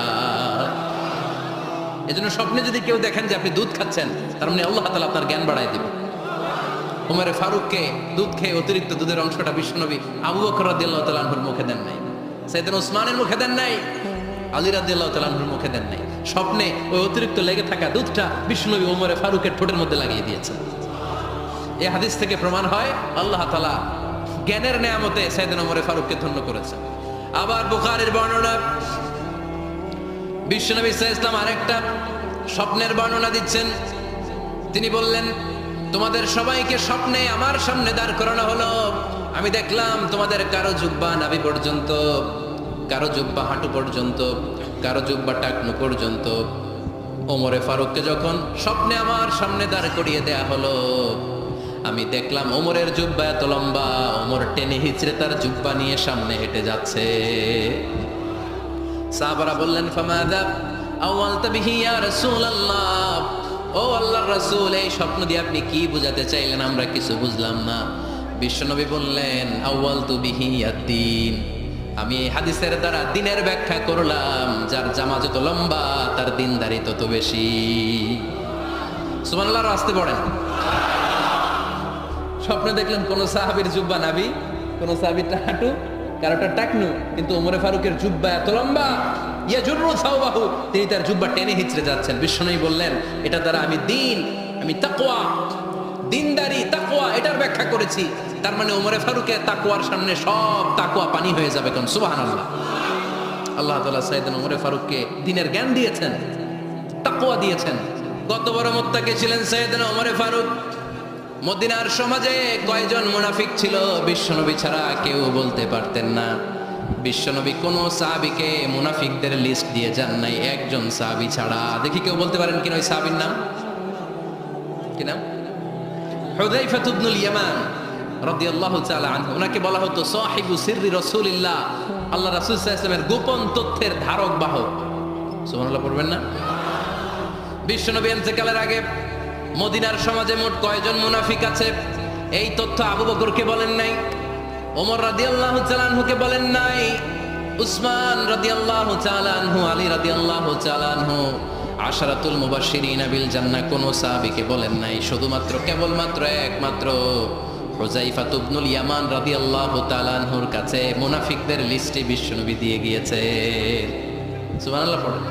Speaker 1: এজন্য স্বপ্নে যদি কেউ দেখেন যে আপনি দুধ খাচ্ছেন, তার মানে আল্লাহ তাআলা আপনার জ্ঞান বাড়ায় দিবে। ওমরে ফারুককে দুধ খেয়ে অতিরিক্ত দুধের অংশটা বিশ্বনবী আবু বকর রাদিয়াল্লাহু তাআলা আনহুর মুখে দেন নাই, সাইয়েদনা ওসমানের মুখে দেন নাই, আলী রাদিয়াল্লাহু তাআলা আনহুর মুখে দেন নাই। স্বপ্নে ওই অতিরিক্ত লেগে থাকা দুধটা বিশ্বনবী ওমরে ফারুকের ঠোঁটের মধ্যে লাগিয়ে দিয়েছেন। এই হাদিস থেকে প্রমাণ হয় আল্লাহ তাআলা জ্ঞানের নেয়ামতে সাইয়েদনা ওমরে ফারুককে ধন্য করেছেন। আবার বুখারীর বর্ণনা, বিশ্বনবী সাল্লাল্লাহু আলাইহি ওয়াসাল্লাম আরেকটা স্বপ্নের বর্ণনা দিচ্ছেন। তিনি বললেন, তোমাদের সবাইকে স্বপ্নে আমার সামনে দাঁড় করানো হলো। আমি দেখলাম তোমাদের কারো জুব্বা নাভি পর্যন্ত, কারো জুব্বা হাঁটু পর্যন্ত, কারো জুব্বা টাকনু পর্যন্ত। ওমরে ফারুককে যখন স্বপ্নে আমার সামনে দাঁড় করিয়ে দেয়া হলো, আমি দেখলাম ওমরের জুব্বা এত লম্বা, ওমর টেনে হিচড়ে তার জুব্বা নিয়ে সামনে হেঁটে যাচ্ছে। সাহাবারা বললেন, ফামাযা আওয়ালতা বিহি ইয়া রাসূলুল্লাহ, ও আল্লাহর রাসূল, এই স্বপ্ন দিয়ে আপনি কি বোঝাতে চাইলেন, আমরা কিছু বুঝলাম না। বিশ্বনবী বললেন, আওয়ালতু বিহি আদ-দীন, আমি এই হাদিসের দ্বারা দিনের ব্যাখ্যা করলাম, যার জামা যত লম্বা তার দিনদারি তত বেশি। সুবহানাল্লাহ, আসতে পড়েন। স্বপ্নে দেখলেন কোন সাহাবীর জুব্বা নাভি, কোন সাহাবীর হাঁটু, কারোটা টাকনু, কিন্তু ওমরে ফারুকের জুব্বা এত লম্বা, ইয়াজুরু সাওবাহু, তিনি তার জুব্বা টেনে হিচড়ে যাচ্ছেন। বিশ্বনবী বললেন, এটা দ্বারা আমি দিন, আমি তাকওয়া, দিনদারি, তাকওয়া, এটার ব্যাখ্যা করেছি। তার মানে ওমরে ফারুকের তাকওয়ার সামনে সব তাকওয়া পানি হয়ে যাবে। কোন সুবহানাল্লাহ। আল্লাহ তাআলা সাইয়েদনা ওমরে ফারুককে দ্বীনের জ্ঞান দিয়েছেন, তাকওয়া দিয়েছেন। কত বড় মুত্তাকি ছিলেন সাইয়েদনা ওমরে ফারুক। মদিনার সমাজে কয়জন মুনাফিক ছিল বিশ্বনবী ছাড়া কেউ বলতে পারতেন না। বিশ্বনবী কোন সাহাবীকে মুনাফিকদের লিস্ট দিয়ে যান নাই, একজন সাহাবী ছাড়া। দেখি কেউ বলতে পারেন কিনা ওই সাহাবীর নাম? কি নাম? হুযায়ফা ইবনুল ইয়ামান রাদিয়াল্লাহু তাআলা আনহু। ওনাকে বলা হতো সাহিবু সিররি রাসূলিল্লাহ, আল্লাহ রাসূল সাল্লাল্লাহু আলাইহি ওয়াসাল্লামের গোপন তথ্যের ধারক বাহক। সুবহানাল্লাহ পড়বেন না? বিশ্বনবী ইন্তেকালের আগে মদিনার সমাজে মোট কয়জন মুনাফিক আছে এই তথ্য আবু বকরকে বলেন নাই, ওমর রাদিয়াল্লাহু তাআলা আনহুকে বলেন নাই, উসমান রাদিয়াল্লাহু তাআলা আনহু, আলী রাদিয়াল্লাহু তাআলা আনহু, আশারাতুল মুবাশশিরিনা বিল জান্নাহ কোন সাহাবীকে বলেন নাই। শুধুমাত্র কেবলমাত্র একমাত্র হুযায়ফা ইবনুল ইয়ামান রাদিয়াল্লাহু তাআলা আনহুর কাছে মুনাফিকদের লিস্টে বিশ্বনবী দিয়ে গিয়েছে। সুবহানাল্লাহ পড়েন।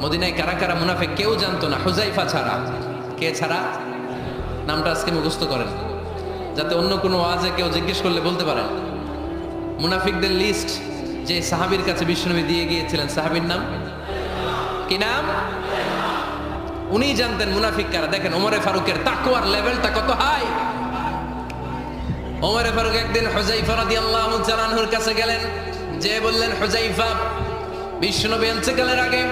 Speaker 1: মদিনায় কারা কারা মুনাফিক কেউ জানতো না, হুজাইফা ছাড়া। কে ছাড়া? নামটা আজকে মুখস্থ করেন, যাতে অন্য কোনো ওয়াজে কেউ জিজ্ঞেস করলে বলতে পারেন। মুনাফিকদের লিস্ট যে সাহাবীর কাছে বিশ্বনবী দিয়ে গিয়েছিলেন, সাহাবীর নাম কি? নাম? উনি জানতেন মুনাফিক কারা। দেখেন ওমরে ফারুকের তাকওয়ার লেভেলটা কত হাই। ওমরে ফারুক একদিন হুজাইফা রাদিয়াল্লাহু তাআলা আনহুর কাছে গেলেন, যে বললেন, হুজাইফা, বিশ্বনবী ইন্তেকালের আগে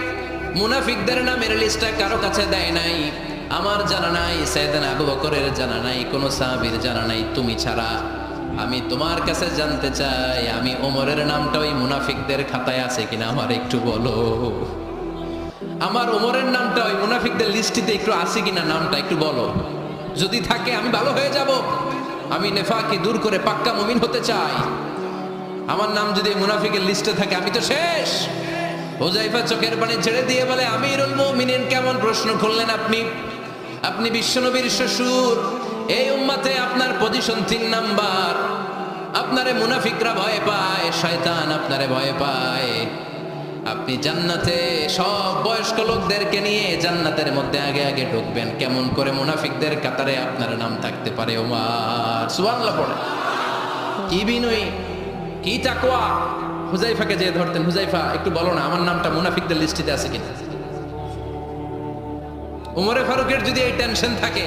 Speaker 1: মুনাফিকদের নামের লিস্টটা কারো কাছে দেয় নাই, আমার জানা নাই, সাইয়েদনা আবু বকরের জানা নাই, কোন সাহাবীর জানা নাই, তুমি ছাড়া। আমি তোমার কাছে জানতে চাই, আমি ওমরের নামটা ওই মুনাফিকদের খাতায় আছে কিনা আমার একটু বলো। আমার ওমরের নামটা ওই মুনাফিকদের লিস্টিতে একটু আছে কিনা, নামটা একটু বলো। যদি থাকে আমি ভালো হয়ে যাব, আমি নেফাকি দূর করে পাক্কা মুমিন হতে চাই। আমার নাম যদি মুনাফিকের লিস্টে থাকে আমি তো শেষ। হুজাইফা চোখের পানি ছেড়ে দিয়ে বলে, আমিরুল মুমিনিন, কেমন প্রশ্ন করলেন আপনি? আপনি বিশ্বনবীর শ্বশুর, এই উম্মতে আপনার পজিশন 3 নাম্বার। আপনারে মুনাফিকরা ভয় পায়, শয়তান আপনারে ভয় পায়। আপনি জান্নাতে সব বয়স্ক লোকদেরকে নিয়ে জান্নাতের মধ্যে আগে আগে ঢুকবেন, কেমন করে মুনাফিকদের কাতারে আপনার নাম থাকতে পারে? ওমর সুবহানাল্লাহ পড়ে। কি বিনয়ী, কি তাকওয়া। হুজাইফাকে যে ধরতেন, হুজাইফা একটু বলো না আমার নামটা মুনাফিকদের লিস্টিতে আছে কিনা। ওমরে ফারুকের যদি এই টেনশন থাকে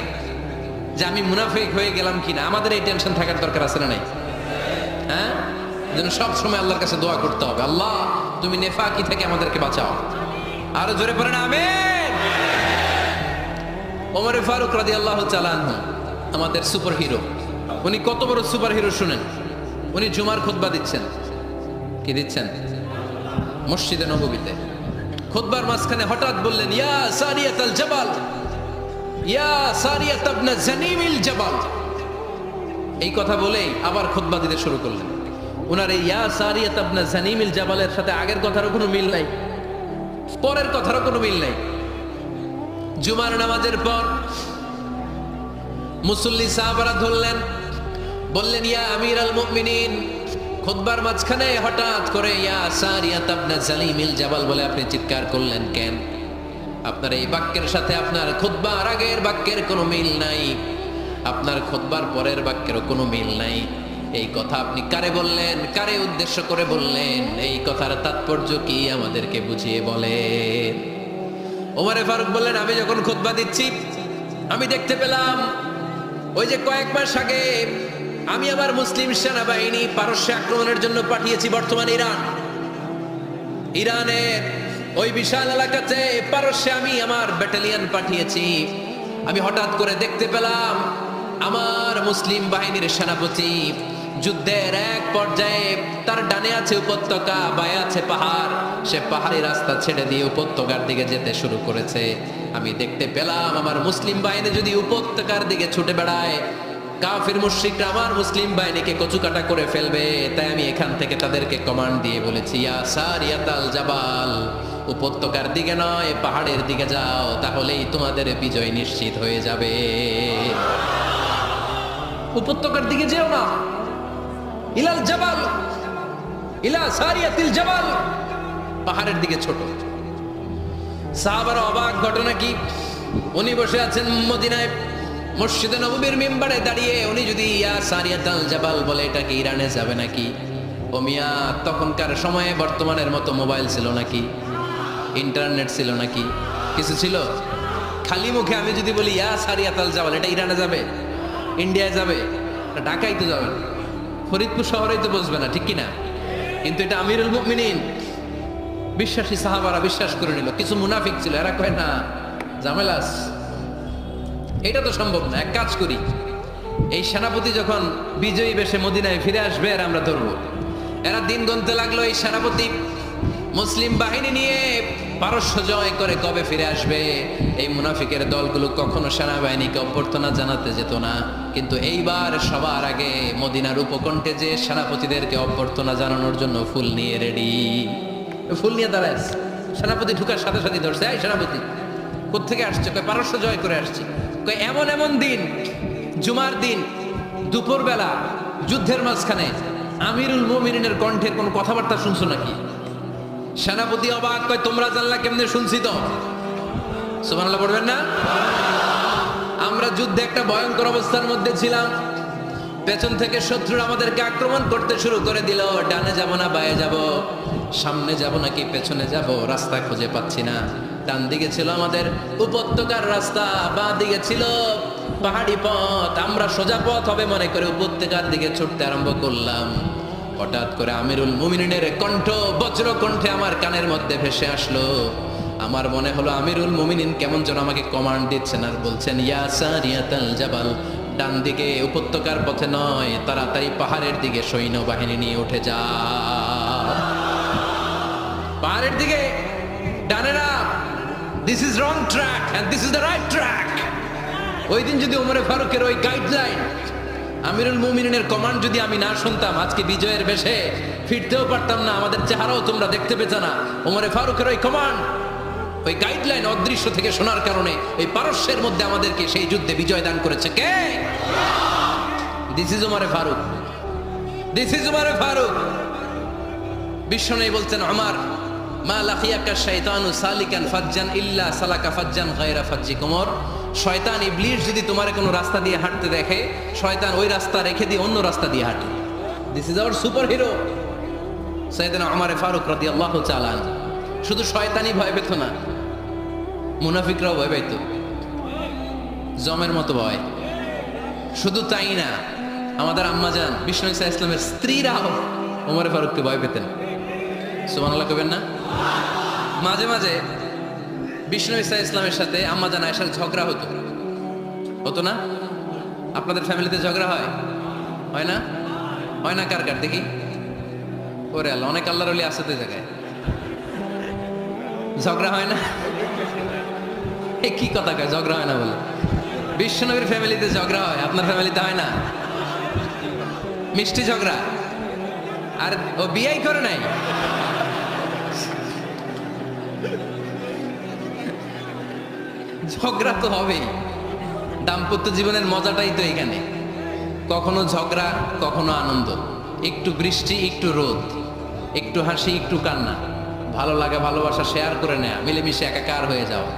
Speaker 1: যে আমি মুনাফিক হয়ে গেলাম কিনা, আমাদের এই টেনশন থাকার দরকার আছে না নাই? হ্যাঁ, যেন সব সময় আল্লাহর কাছে দোয়া করতে হবে, আল্লাহ তুমি নেফাকি থেকে আমাদেরকে বাঁচাও। আরো জোরে পড়েন আমিন। ওমরে ফারুক রাদিয়াল্লাহু তাআলা আনহু আমাদের সুপার হিরো। উনি কত বড় সুপার হিরো শুনেন। উনি জুমার খুতবা দিচ্ছেন। কি দিচ্ছেন? মসজিদে নববীতে। খুতবার মাঝখানে হঠাৎ বললেন, ইয়া সারিয়াতাল জাবাল, ইয়া সারিয়াত ইবনে জানিমিল জাবাল। এই কথা বলেই আবার খুতবা দিতে শুরু করলেন। উনার এই ইয়া সারিয়াত ইবনে জানিমিল জাবালের সাথে আগের কথারও কোনো মিল নাই, পরের কথারও কোনো মিল নাই। জুমার নামাজের পর মুসল্লি সাহাবারা ধরলেন, বললেন, ইয়া আমিরাল মুমিনিন। খুতবার মাঝখানে হঠাৎ করে ইয়া সারিয়াত ইবনে জানিমিল জাবাল বলে আপনি চিৎকার করলেন কেন? আপনার এই বাক্যের সাথে আপনার খুতবার আগের বাক্যের কোনো মিল নাই, আপনার খুতবার পরের বাক্যেরও কোনো মিল নাই। এই কথা আপনি কারে বললেন, কারে উদ্দেশ্য করে বললেন? এই কথার তাৎপর্য কি আমাদেরকে বুঝিয়ে বলেন। ওমরে ফারুক বললেন, আমি যখন খুতবা দিচ্ছি আমি দেখতে পেলাম ওই যে কয়েক মাস আগে আমি আমার মুসলিম সেনাবাহিনী পারস্যে আক্রমণের জন্য পাঠিয়েছি, বর্তমান ইরানের ওই বিশাল এলাকাতে পারস্যে আমি আমার ব্যাটালিয়ন পাঠিয়েছি। আমি হঠাৎ করে দেখতে পেলাম আমার মুসলিম বাহিনীর সেনাপতি যুদ্ধের এক পর্যায়ে তার ডানে আছে উপত্যকা, বায়ে আছে পাহাড়, সে পাহাড়ি রাস্তা ছেড়ে দিয়ে উপত্যকার দিকে যেতে শুরু করেছে। আমি দেখতে পেলাম আমার মুসলিম বাহিনী যদি উপত্যকার দিকে ছুটে বেড়ায়, কাফির মুশরিকরা আমার মুসলিম বাহিনীকে কচুকাটা করে ফেলবে। তাই আমি এখান থেকে তাদেরকে কমান্ড দিয়ে বলেছি, ইয়া সারিয়াতাল জাবাল, উপত্যকার দিকে নয় পাহাড়ের দিকে যাও, তাহলেই তোমাদের বিজয় নিশ্চিত হয়ে যাবে। উপত্যকার দিকে যেও না, ইলাল জাবাল, ইলা সারিয়াতিল জাবাল, পাহাড়ের দিকে ছোট। সাহাবারা অবাক, ঘটনা কি? উনি বসে আছেন মদিনায় মসজিদে নববীর মিম্বারে দাঁড়িয়ে, উনি যদি ইয়া সারিয়াতাল জাবাল বলে এটা কি ইরানে যাবে নাকি? ও মিয়া, তখনকার সময়ে বর্তমানের মতো মোবাইল ছিল নাকি, ইন্টারনেট ছিল নাকি, কিছু ছিল? খালি মুখে আমি যদি বলি ইয়া সারিয়াতাল জাবাল, এটা ইরানে যাবে, ইন্ডিয়ায় যাবে, ঢাকায় তো যাবে না, ফরিদপুর শহরেই তো বসবে না, ঠিক কিনা? কিন্তু এটা আমিরুল মুমিনিন বিশ্বাসী সাহাবারা বিশ্বাস করে নিল। কিছু মুনাফিক ছিল, এরা কয় না ঝামেলাস, এটা তো সম্ভব না। এক কাজ করি, এই সেনাপতি যখন বিজয়ী বেশে মদিনায় ফিরে আসবে আর আমরা ধরবো। এরা দিন গুনতে লাগলো, এই সেনাপতি মুসলিম বাহিনী নিয়ে পারস্য জয় করে কবে ফিরে আসবে। এই মুনাফিকের দলগুলো কখনো সেনাবাহিনীকে অভ্যর্থনা জানাতে যেত না, কিন্তু এইবার সবার আগে মদিনার উপকণ্ঠে যে সেনাপতিদেরকে অভ্যর্থনা জানানোর জন্য ফুল নিয়ে রেডি, ফুল নিয়ে দাঁড়ায়। সেনাপতি ঢুকার সাথে সাথে ধরছে, এই সেনাপতি কোত্থেকে আসছে? কয় পারস্য জয় করে আসছি। কয় এমন এমন দিন, জুমার দিন দুপুরবেলা যুদ্ধের মাঝখানে আমিরুল মুমিনিনের কণ্ঠের কোন কথাবার্তা শুনছো নাকি? সেনাপতি অবাক, কয় তোমরা জানলা কেমনে? শুনছি তো। সুবহানাল্লাহ পড়বেন না? আমরা যুদ্ধে একটা ভয়ঙ্কর অবস্থার মধ্যে ছিলাম। পেছন থেকে শত্রুরা আমাদেরকে আক্রমণ করতে শুরু করে দিল। ডানে যাব না বায়ে যাব, সামনে যাব নাকি পেছনে যাব, রাস্তা খুঁজে পাচ্ছি না। ডান দিকে ছিল আমাদের উপত্যকার রাস্তা, বাঁ দিকে ছিল পাহাড়ি পথ। আমরা সোজা পথ হবে মনে করে উপত্যকার দিকে ছুটতে আরম্ভ করলাম। হঠাৎ করে আমিরুল মুমিনিনের কণ্ঠ বজ্র কণ্ঠে আমার কানের মধ্যে ভেসে আসলো। আমার মনে হলো আমিরুল মুমিনিন কেমন যেন আমাকে কমান্ড দিচ্ছেন আর বলছেন, ইয়া সারিয়াতাল জাবাল, ডান দিকে উপত্যকার পথে নয়, তাড়াতাড়ি পাহাড়ের দিকে সৈন্যবাহিনী নিয়ে উঠে যা। পাহাড়ের দিকে, ডানে না, this is wrong track and this is the right track. ওই দিন যদি ওমরে ফারুকের ওই গাইডলাইন, আমিরুল মুমিনিনের কমান্ড যদি আমি না শুনতাম, আজকে বিজয়ের বেশে ফিরতেও পারতাম না, আমাদের চেহারাও তোমরা দেখতে পেতে না। ওমরে ফারুকের ওই কমান্ড, ওই গাইডলাইন অদৃশ্য থেকে শোনার কারণে এই পারস্যের মধ্যে আমাদেরকে সেই যুদ্ধে বিজয় দান করেছে কে? দিস ইজ ওমরে ফারুক, দিস ইজ ওমরে ফারুক। বিশ্বনবী বলছেন, ওমর, মা লাকিয়াকা শাইতানু সালিকান ফাজ্জান ইল্লা সালাকা ফাজ্জান গায়রা ফাজ্জিক। ওমর, শয়তান ইবলিস যদি তোমার কোনো রাস্তা দিয়ে হাঁটতে দেখে, শয়তান ওই রাস্তা রেখে দিয়ে অন্য রাস্তা দিয়ে হাঁটে। This is our superhero সাইয়েদনা ওমর ফারুক রাদিয়াল্লাহু তাআলা। শুধু শয়তানই ভয় পেত না, মুনাফিকরাও ভয় পেত, জমের মতো ভয়। শুধু তাই না, আমাদের আম্মাজান বিষ্ণু ইসা ইসলামের স্ত্রীরাও ওমর ফারুককে ভয় পেতেন। সুবহানাল্লাহ কইবেন না? মাঝে মাঝে বিষ্ণু ইসা ইসলামের সাথে আম্মাজান আয়েশার ঝগড়া হতো, হতো না? আপনাদের ফ্যামিলিতে ঝগড়া হয়? হয় না? হয় না? কার কার দেখি? ওরে আল্লাহ, অনেক আল্লাহর ওলি আছে তো জায়গায়। ঝগড়া হয় না? এ কি কথা কয়, ঝগড়া হয় না বলে? বিশ্বনবীর ফ্যামিলিতে ঝগড়া হয়, আপনার ফ্যামিলিতে হয় না? মিষ্টি ঝগড়া। আর ও বিয়াই করে নাই। ঝগড়া তো হবেই, দাম্পত্য জীবনের মজাটাই তো এখানে। কখনো ঝগড়া, কখনো আনন্দ, একটু বৃষ্টি, একটু রোদ, একটু হাসি, একটু কান্না, ভালো লাগা ভালোবাসা শেয়ার করে নেয়া, মিলেমিশে একাকার হয়ে যাওয়া,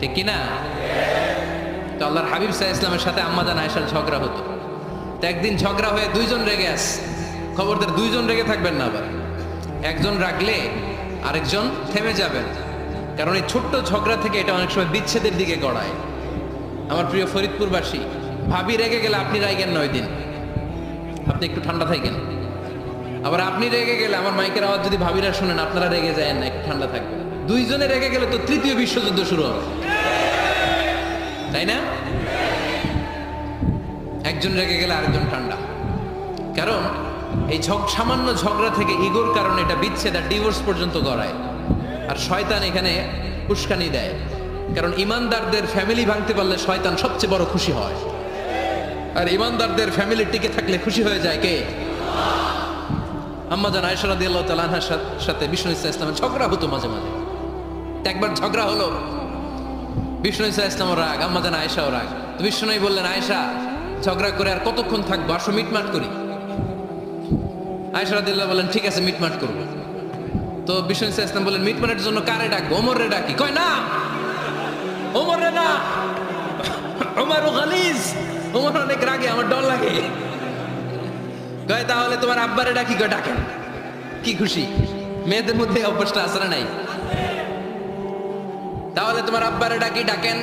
Speaker 1: ঠিক কিনা? তো আল্লাহর হাবিব সাল্লাল্লাহু আলাইহি ওয়াসাল্লামের সাথে আম্মাজান আয়েশার ঝগড়া হতো। তো একদিন ঝগড়া হয়ে দুইজন রেগে আস, খবরদার দুইজন রেগে থাকবেন না। আবার একজন রাগলে আরেকজন থেমে যাবেন, কারণ এই ছোট্ট ঝগড়া থেকে এটা অনেক সময় বিচ্ছেদের দিকে গড়ায়। আমার প্রিয় ফরিদপুরবাসী, ভাবি রেগে গেলে আপনি রাগেন না, ওই দিন আপনি একটু ঠান্ডা থাকেন। আবার আপনি রেগে গেলে, আমার মাইকের আওয়াজ যদি ভাবিরা শুনেন, আপনারা রেগে যায় না, একটু ঠান্ডা থাকবেন। দুইজনে রেগে গেলে তো তৃতীয় বিশ্বযুদ্ধ শুরু হবে, তাই না? একজন রেগে গেলে আরেকজন ঠান্ডা, কারণ এই সামান্য ঝগড়া থেকে ইগোর কারণে এটা বিচ্ছেদ আর ডিভোর্স পর্যন্ত গড়ায়। আর শয়তান এখানে উস্কানি দেয়, কারণ ইমানদারদের ফ্যামিলি ভাঙতে পারলে শয়তান সবচেয়ে বড় খুশি হয়। আর ইমানদারদের ফ্যামিলি টিকে থাকলে খুশি হয়ে যায় কে? আম্মাজান আয়েশা রাদিয়াল্লাহু তাআলা আনহার সাথে বিষ্ণু ইসা ইসলামের ঝগড়া হতো মাঝে মাঝে। একবার ঝগড়া হলো, বিষ্ণু ইসা ইসলামও রাগ, আম্মাজান আয়েশাও রাগ। তো বিষ্ণুই বললেন, আয়েশা, ঝগড়া করে আর কতক্ষণ থাকবো, আসো মিটমাট করি। আয়েশা রাদিয়াল্লাহু বলেন, ঠিক আছে মিটমাট করবো। তো বিষ্ণু ইসা ইসলাম বললেন, মিটমাটের জন্য কারে ডাকবো? ওমর রে ডাকি। কয় না, ওমর রে না, ওমর গালিজ, ওমর অনেক রাগে, আমার ডর লাগে। কয় তাহলে তোমার আব্বারে ডাকি। কয় ডাকেন। কি খুশি, মেয়েদের মধ্যে অভ্যাসটা আছে না নাই? তাহলে তোমার আব্বারে ডাকি, ডাকেন।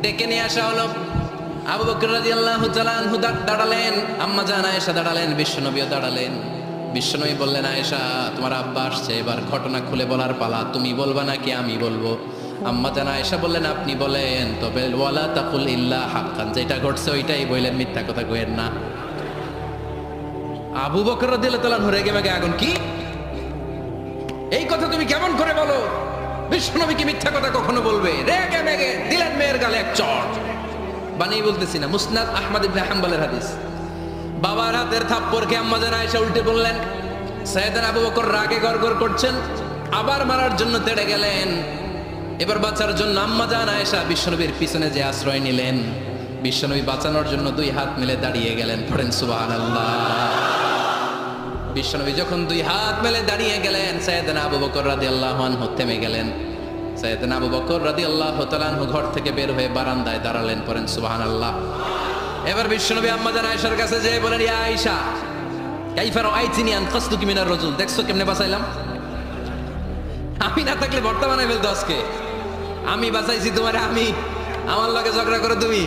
Speaker 1: ডেকে নিয়ে আসা হলো। আবু বকর রাদিয়াল্লাহু তাআলা আনহু দাঁড়ালেন, আম্মাজান আয়েশা দাঁড়ালেন, বিশ্বনবীও দাঁড়ালেন। বিশ্বনবী বললেন, আয়েশা, তোমার আব্বা আসছে, এবার ঘটনা খুলে বলার পালা। তুমি বলবা নাকি আমি বলবো? আম্মাজান আয়েশা বললেন, আপনি বলেন। তবে ওয়ালা তাকুল ইল্লা হাক্কান, যেটা ঘটছে ওইটাই বললেন, মিথ্যা কথা কইেন না। আবু বকর রাদিয়াল্লাহু তাআলা রেগে মেগে আগুন, কি এই কথা তুমি কেমন করে বলো? বিশ্বনবী কি মিথ্যা কথা কখনো বলবে? রেগে মেগে দিলেন মেয়ের গালে এক চড়। বানিয়ে বলতেছি না, মুসনাদ আহমদ ইবনে হাম্বলের হাদিস। বাবার হাতের থাপ্পড়কে আম্মাজান আয়েশা উল্টে বললেন। সাইয়েদনা আবু বকর রাগে গড়গড় করছেন, আবার মারার জন্য তেড়ে গেলেন। এবার বাঁচার জন্য আম্মাজান আয়েশা বিশ্বনবীর পিছনে যে আশ্রয় নিলেন, বিশ্বনবী বাঁচানোর জন্য দুই হাত মিলে দাঁড়িয়ে গেলেন। পড়েন সুবহানাল্লাহ। বিশ্বনবী যখন দুই হাত মেলে দাঁড়িয়ে গেলেন, সাইয়েদনা আবু বকর রাদিয়াল্লাহু আনহু থেমে গেলেন। সাইয়েদনা আবু বকর রাদিয়াল্লাহু তাআলা আনহু ঘর থেকে বের হয়ে বারান্দায় দাঁড়ালেন, পড়েন সুবহানাল্লাহ। এবার বিশ্বনবী আম্মা জান আয়েশার কাছে যেয়ে বলেন, ইয়া আয়েশা কাইফা রাআইতিনি আনকাসতুকি মিনার রাজুল, দেখছো কেমনে বাঁচাইলাম? আমি না থাকলে ভর্তা বানাই ফেলতো আজকে। আমি বাঁচাইছি তোমারে, আমি আমার লগে ঝগড়া করো তুমি।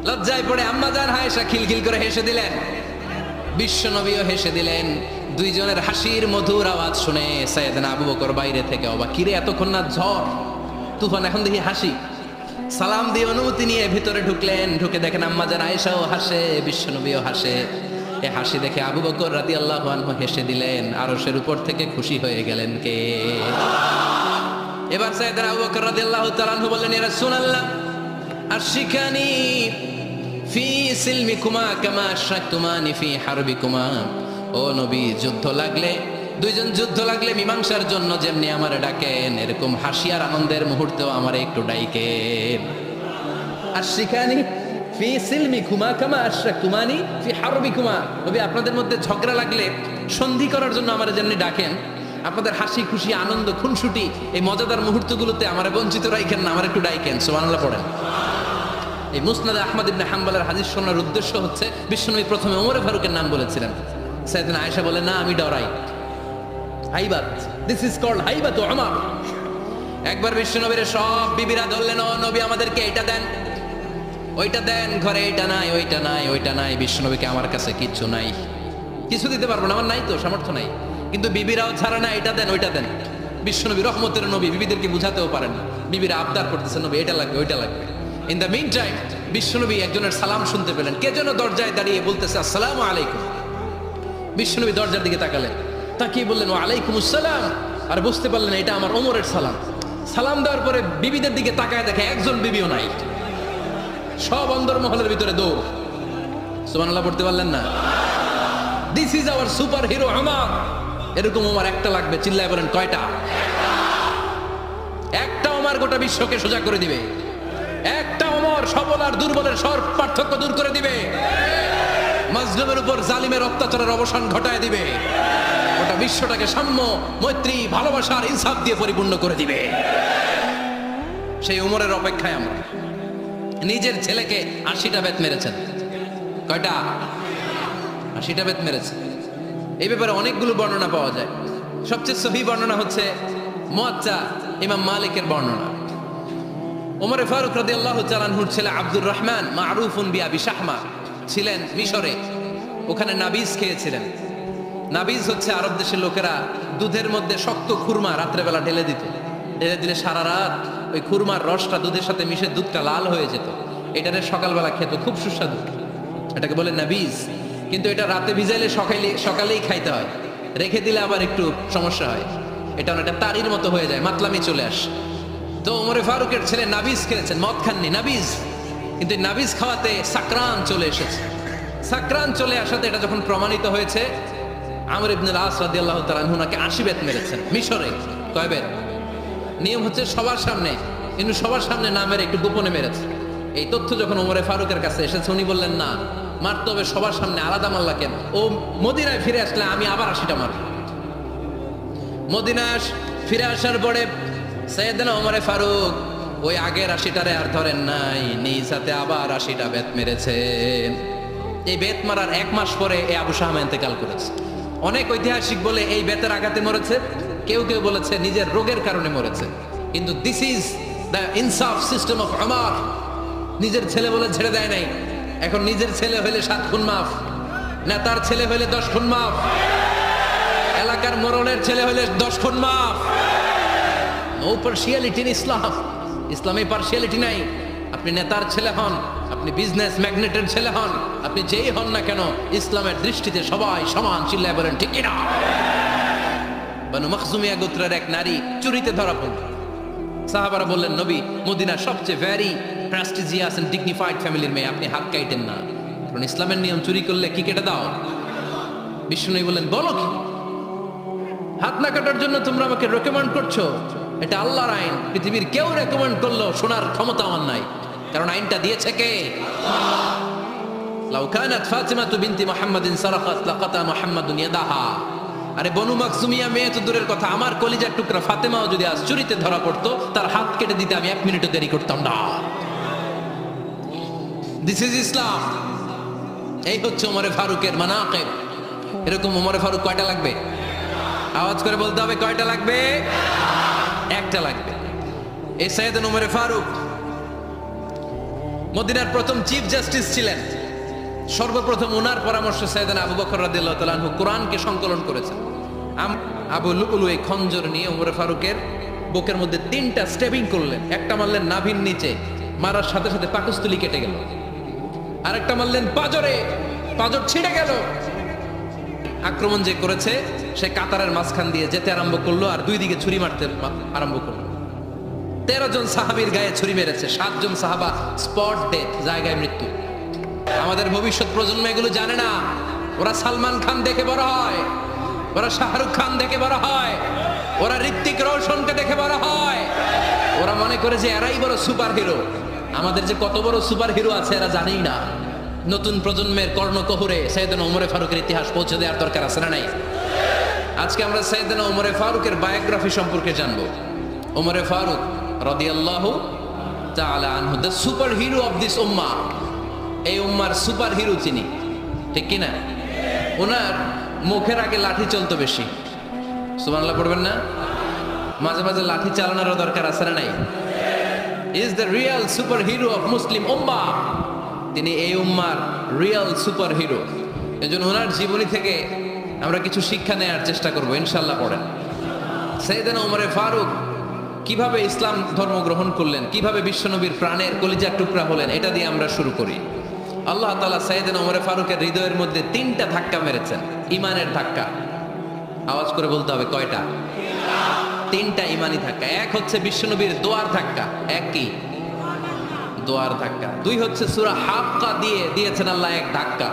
Speaker 1: লজ্জায় পড়ে আম্মা জান আয়েশা খিলখিল করে হেসে দিলেন, বিশ্বনবীও হেসে দিলেন। দুইজনের হাসির মধুর আওয়াজ শুনে সাইয়েদনা আবু বকর বাইরে থেকে অবাক, কিরে এতক্ষণ না ঝড় তুফান, এখন দেখি হাসি। সালাম দিয়ে অনুমতি নিয়ে ভিতরে ঢুকলেন, ঢুকে দেখেন আম্মা জান আয়েশাও হাসে, বিশ্বনবীও হাসে। এ হাসি দেখে আবু বকর রাদিয়াল্লাহু আনহু হেসে দিলেন, আরশের উপর থেকে খুশি হয়ে গেলেন কে? এবার সাইয়েদনা আবু বকর রাদিয়াল্লাহু তাআলা আনহু বললেন, ইয়া রাসূলুল্লাহ আশিকানি ফি সিলমিকুমা কামা আশরাকতুমানি ফি হারবিকুমা। ও নবী, যুদ্ধ লাগলে, দুইজন যুদ্ধ লাগলে মীমাংসার জন্য যেমনি আমারে ডাকেন, এরকম হাসি আর আনন্দের মুহূর্তেও আমারে একটু ডাইকেন। আশিকানি ফি সিলমিকুমা কামা আশরাকতুমানি ফি হারবিকুমা। নবী, আপনাদের মধ্যে ঝগড়া লাগলে সন্ধি করার জন্য আমারে যেমনি ডাকেন, আপনাদের হাসি খুশি আনন্দ খুনসুটি এই মজাদার মুহূর্তগুলোতে আমারে বঞ্চিত রাখেন না, আমার একটু ডাইকেন। সুবহানাল্লাহ পড়েন। এই মুসনাদে আহমদ ইবনে হাম্বলের হাদিস শোনার উদ্দেশ্য হচ্ছে, বিশ্বনবী প্রথমে ওমরে ফারুকের নাম বলেছিলেন। সাইয়েদনা আয়েশা বলে, না আমি ডরাই, হাইবাত, দিস ইজ কল্ড হাইবাত ওমর। একবার বিশ্বনবীর সব বিবিরা ধরলেন, ও নবী আমাদেরকে এটা দেন, ওইটা দেন, ঘরে এটা নাই, ওইটা নাই, ওইটা নাই। বিশ্বনবীকে, আমার কাছে কিচ্ছু নাই, কিছু দিতে পারবো না, আমার নাই তো, সামর্থ্য নাই। কিন্তু বিবিরাও ছাড়া না, এটা দেন, ওইটা দেন। বিশ্বনবী রহমতের নবী, বিবিদেরকে বুঝাতেও পারেন না, বিবিরা আবদার করতেছে, নবী এটা লাগবে, ওইটা লাগবে। ইন দ্য মিন টাইম বিশ্বনবী একজনের সালাম শুনতে পেলেন, কে যেন দরজায় দাঁড়িয়ে বলতেছে আসসালামু আলাইকুম। বিশ্বনবী দরজার দিকে তাকালেন, তাকিয়ে বললেন ওয়া আলাইকুমুস সালাম, আর বুঝতে পারলেন এটা আমার ওমরের সালাম। সালাম দেওয়ার পরে বিবিদের দিকে তাকায় দেখে একজন বিবিও নাই, সব অন্দরমহলের ভিতরে দৌড়। সুবহানাল্লাহ পড়তে পারলেন না? This is our super hero Omar. এরকম ওমর একটা লাগবে, চিল্লায় বলেন কয়টা? একটা ওমর গোটা বিশ্বকে সোজা করে দিবে, একটা ওমর সবল আর দুর্বলের সব পার্থক্য দূর করে দিবে, মাজলুমের উপর জালিমের অত্যাচারের অবসান ঘটায় দিবে, গোটা বিশ্বটাকে সাম্য, মৈত্রী, ভালোবাসার ইনসাফ দিয়ে পরিপূর্ণ করে দিবে। সেই ওমরের অপেক্ষায় আমরা। নিজের ছেলেকে 80টা বেত মেরেছেন। কয়টা? 80টা বেত মেরেছে। এই ব্যাপারে অনেকগুলো বর্ণনা পাওয়া যায়। সবচেয়ে সহিহ বর্ণনা হচ্ছে মুয়াত্তা ইমাম মালিকের বর্ণনা। ওমর ফারুক রাদিয়াল্লাহু তাআলা আনহুর ছেলে আব্দুর রহমান মারুফুন বিআবি শাহমা ছিলেন মিশরে, ওখানে নাবিজ খেয়েছিলেন। নাবিজ হচ্ছে আরব দেশের লোকেরা দুধের মধ্যে শক্ত খুরমা রাত্রেবেলা ঢেলে দিত, ঢেলে দিলে সারা রাত ওই খুরমার রসটা দুধের সাথে মিশে দুধটা লাল হয়ে যেত। এটারে সকালবেলা খেত, খুব সুস্বাদু, এটাকে বলে নাবিজ। কিন্তু এটা রাতে ভিজাইলে সকালেই খাইতে হয়, রেখে দিলে আবার একটু সমস্যা হয়, এটা অনেকটা তারির মতো হয়ে যায়, মাতলামি চলে আসে। তো ওমরে ফারুকের ছেলে নাবিজ খেয়েছেন, মদ খাননি, নাবিজ। কিন্তু নাবিজ খাওয়াতে সাকরান চলে এসেছে। সাকরান চলে আসাতে এটা যখন প্রমাণিত হয়েছে, আমর ইবনে আস রাদিয়াল্লাহু তাআলা আনহু নাকি 80 বেত মেরেছেন মিশরে। কয় বেত? নিয়ম হচ্ছে সবার সামনে, কিন্তু সবার সামনে না মেরে একটু গোপনে মেরেছে। এই তথ্য যখন ওমরে ফারুকের কাছে এসেছে, উনি বললেন না, মারতে হবে সবার সামনে, আলাদা মারলা কেন? ও মদিনায় ফিরে আসলে আমি আবার 80টা মারব। মদিনায় ফিরে আসার পরে সাইয়েদনা ওমরে ফারুক ওই আগের 80টারে আর ধরেন নাই, নিজ হাতে আবার 80টা বেত মেরেছেন। এই বেত মারার 1 মাস পরে এই আবু শাহমা ইন্তেকাল করেছে। অনেক ঐতিহাসিক বলে এই বেতের আঘাতে মরেছে, কেউ কেউ বলেছে নিজের রোগের কারণে মরেছে। কিন্তু দিস ইজ দ্য ইনসাফ সিস্টেম অফ ওমর। নিজের ছেলে বলে ছেড়ে দেয় নাই। এখন নিজের ছেলে হইলে 7 খুন মাফ, নেতার ছেলে হইলে 10 খুন মাফ, এলাকার মোড়লের ছেলে হইলে 10 খুন মাফ। নো পার্সিয়ালিটি ইন ইসলাম। ইসলামে পার্সিয়ালিটি নাই। আপনি নেতার ছেলে হন, আপনি বিজনেস ম্যাগনেটের ছেলে হন, আপনি যেই হন না কেন, ইসলামের দৃষ্টিতে সবাই সমান। চিল্লায় বলেন ঠিক কিনা? বানু মখজুমিয়া গোত্রের এক নারী চুরিতে ধরা পড়ল। সাহাবারা বললেন, নবী, মদিনার সবচেয়ে ভেরি প্রেস্টিজিয়াস এন্ড ডিগনিফাইড ফ্যামিলির মেয়ে, আপনি হাত কাটেন না, কারণ ইসলামের নিয়ম চুরি করলে কি কেটে দাও? বিষ্ণু বললেন, বলো কি? হাত না কাটার জন্য তোমরা আমাকে রেকমেন্ড করছো? এটা আল্লাহর আইন, পৃথিবীর কেউ রেকমেন্ড করলো শোনার ক্ষমতা আমার নাই, কারণ আইনটা দিয়েছে কে? লাউ কানাত ফাতিমাতু বিনতি মুহাম্মাদিন সারাকাত লাকাতা মুহাম্মাদুন ইয়াদাহা। আরে বনু মাকসুমিয়া মেয়ে তো দূরের কথা, আমার কলিজার টুকরা ফাতেমাও যদি আজ চুরিতে ধরা পড়তো, তার হাত কেটে দিতে আমি 1 মিনিটও দেরি করতাম না। দিস ইজ ইসলাম। এই হচ্ছে ওমরে ফারুকের মানাকিব। এরকম ওমরে ফারুক কয়টা লাগবে? আওয়াজ করে বলতে হবে, কয়টা লাগবে? একটা লাগবে। এই সাইয়েদনা ওমরে ফারুক মদিনার প্রথম চিফ জাস্টিস ছিলেন। সর্বপ্রথম ওনার পরামর্শ সাইয়েদনা আবু বকর রাদিয়াল্লাহু তাআলা আনহু কোরআনকে সংকলন করেছেন। আবু লুলু এই খঞ্জর নিয়ে ওমরে ফারুকের বুকের মধ্যে 3টা স্টেবিং করলেন। একটা মারলেন নাভির নিচে, মারার সাথে সাথে পাকস্থলী কেটে গেল। আরেকটা মারলেন পাজরে, পাজর ছিঁড়ে গেল। আক্রমণ যে করেছে সে কাতারের মাঝখান দিয়ে যেতে আরম্ভ করলো, আর 2 দিকে ছুরি মারতে আরম্ভ করলো। 13 জন সাহাবীর গায়ে ছুরি মেরেছে, 7 জন সাহাবা স্পট ডেথ, জায়গায় মৃত্যু। আমাদের ভবিষ্যৎ প্রজন্ম এগুলো জানে না। ওরা সালমান খান দেখে বড় হয়, ওরা শাহরুখ খান দেখে বড় হয়, ওরা ঋত্বিক রোশনকে দেখে বড় হয়। ওরা মনে করে যে এরাই বড় সুপার হিরো। আমাদের যে কত বড় সুপার হিরো আছে এরা জানেই না। নতুন প্রজন্মের কর্ণকহুরে সাইয়েদনা ওমরে ফারুকের ইতিহাস পৌঁছে দেওয়ার দরকার আছে না নাই? আজকে আমরা সাইয়েদনা ওমরে ফারুকের বায়োগ্রাফি সম্পর্কে জানবো। ওমরে ফারুক রাদিয়াল্লাহু তাআলা আনহু, the superhero of this উম্মাহ। এই উম্মার সুপার হিরো তিনি, ঠিক কি না? ওনার মুখের আগে লাঠি চলতো বেশি। সুবহানাল্লাহ পড়বেন না? মাঝে মাঝে লাঠি চালানোরও দরকার আছে না নাই? Is the real superhero of Muslim উম্মাহ। তিনি এই উম্মার রিয়েল সুপার হিরো। এজন্য ওনার জীবনী থেকে আমরা কিছু শিক্ষা নেওয়ার চেষ্টা করবো ইনশাআল্লাহ। পড়েন সাইয়েদনা ওমরে ফারুক কিভাবে ইসলাম ধর্ম গ্রহণ করলেন, কিভাবে বিশ্বনবীর প্রাণের কলিজার টুকরা হলেন, এটা দিয়ে আমরা শুরু করি। আল্লাহ তাআলা সাইয়েদনা ওমরে ফারুকের হৃদয়ের মধ্যে 3টা ধাক্কা মেরেছেন, ইমানের ধাক্কা। আওয়াজ করে বলতে হবে, কয়টা? 3টা ইমানি ধাক্কা। এক হচ্ছে বিশ্বনবীর দোয়ার ধাক্কা। এক কি? দোয়ার ধাক্কা। 2 হচ্ছে সূরা হাক্কা দিয়ে দিয়েছেন আল্লাহ এক ধাক্কা।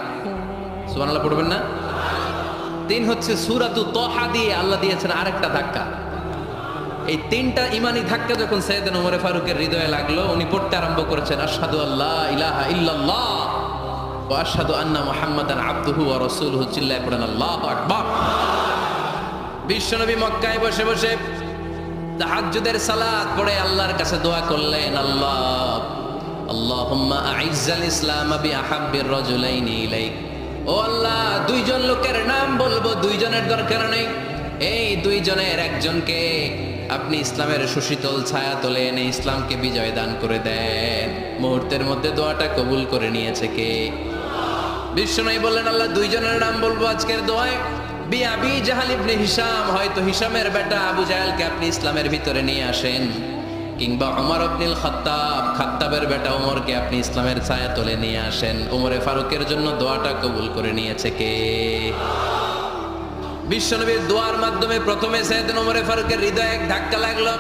Speaker 1: সুবহানাল্লাহ পড়বেন না? 3 হচ্ছে সূরাতু তাহা দিয়ে আল্লাহ দিয়েছেন আরেকটা ধাক্কা। এই 3টা ইমানি ধাক্কা যখন সাইয়েদনা ওমরে ফারুকের হৃদয়ে লাগলো, উনি পড়তে আরম্ভ করেছেন আশহাদু আল্লা ইলাহা ইল্লাল্লাহ ওয়া আশহাদু আন্না মুহাম্মাদান আবদুহু ওয়া রাসূলুহু। চিল্লায়ে পড়েন আল্লাহু আকবার। বিশ্বনবী মক্কায় বসে বসে তাহাজ্জুদের সালাত পড়ে আল্লাহর কাছে দোয়া করলেন, আল্লাহুম্মা আইজ্জাল ইসলাম বিআহাব্বির রাজুলাইনি ইলাইক। ও আল্লাহ, 2 জন লোকের নাম বলবো, 2 জনের দরকার নেই। এই 2 জনের একজনকে আপনি ইসলামের সুশীতল ছায়া তলে এনে ইসলামকে বিজয় দান করে দেন। মুহূর্তের মধ্যে দোয়াটা কবুল করে নিয়েছে কে? বিশ্বনবী বললেন, আল্লাহ 2 জনের নাম বলবো আজকের দোয়ায়। আবি জাহাল ইবনে হিশাম, হয়তো হিশামের বেটা আবু জাহেলকে আপনি ইসলামের ভিতরে নিয়ে আসেন, কিংবা ওমর ইবনুল খাত্তাব, খাত্তাবের বেটা ওমরকে আপনি ইসলামের ছায়া তলে নিয়ে আসেন। ওমরে ফারুকের জন্য দোয়াটা কবুল করে নিয়েছে কে? বিশ্বনবীর দোয়ার মাধ্যমে প্রথমে সাইয়েদনা ওমরে ফারুকের হৃদয়ে এক ধাক্কা লাগলো।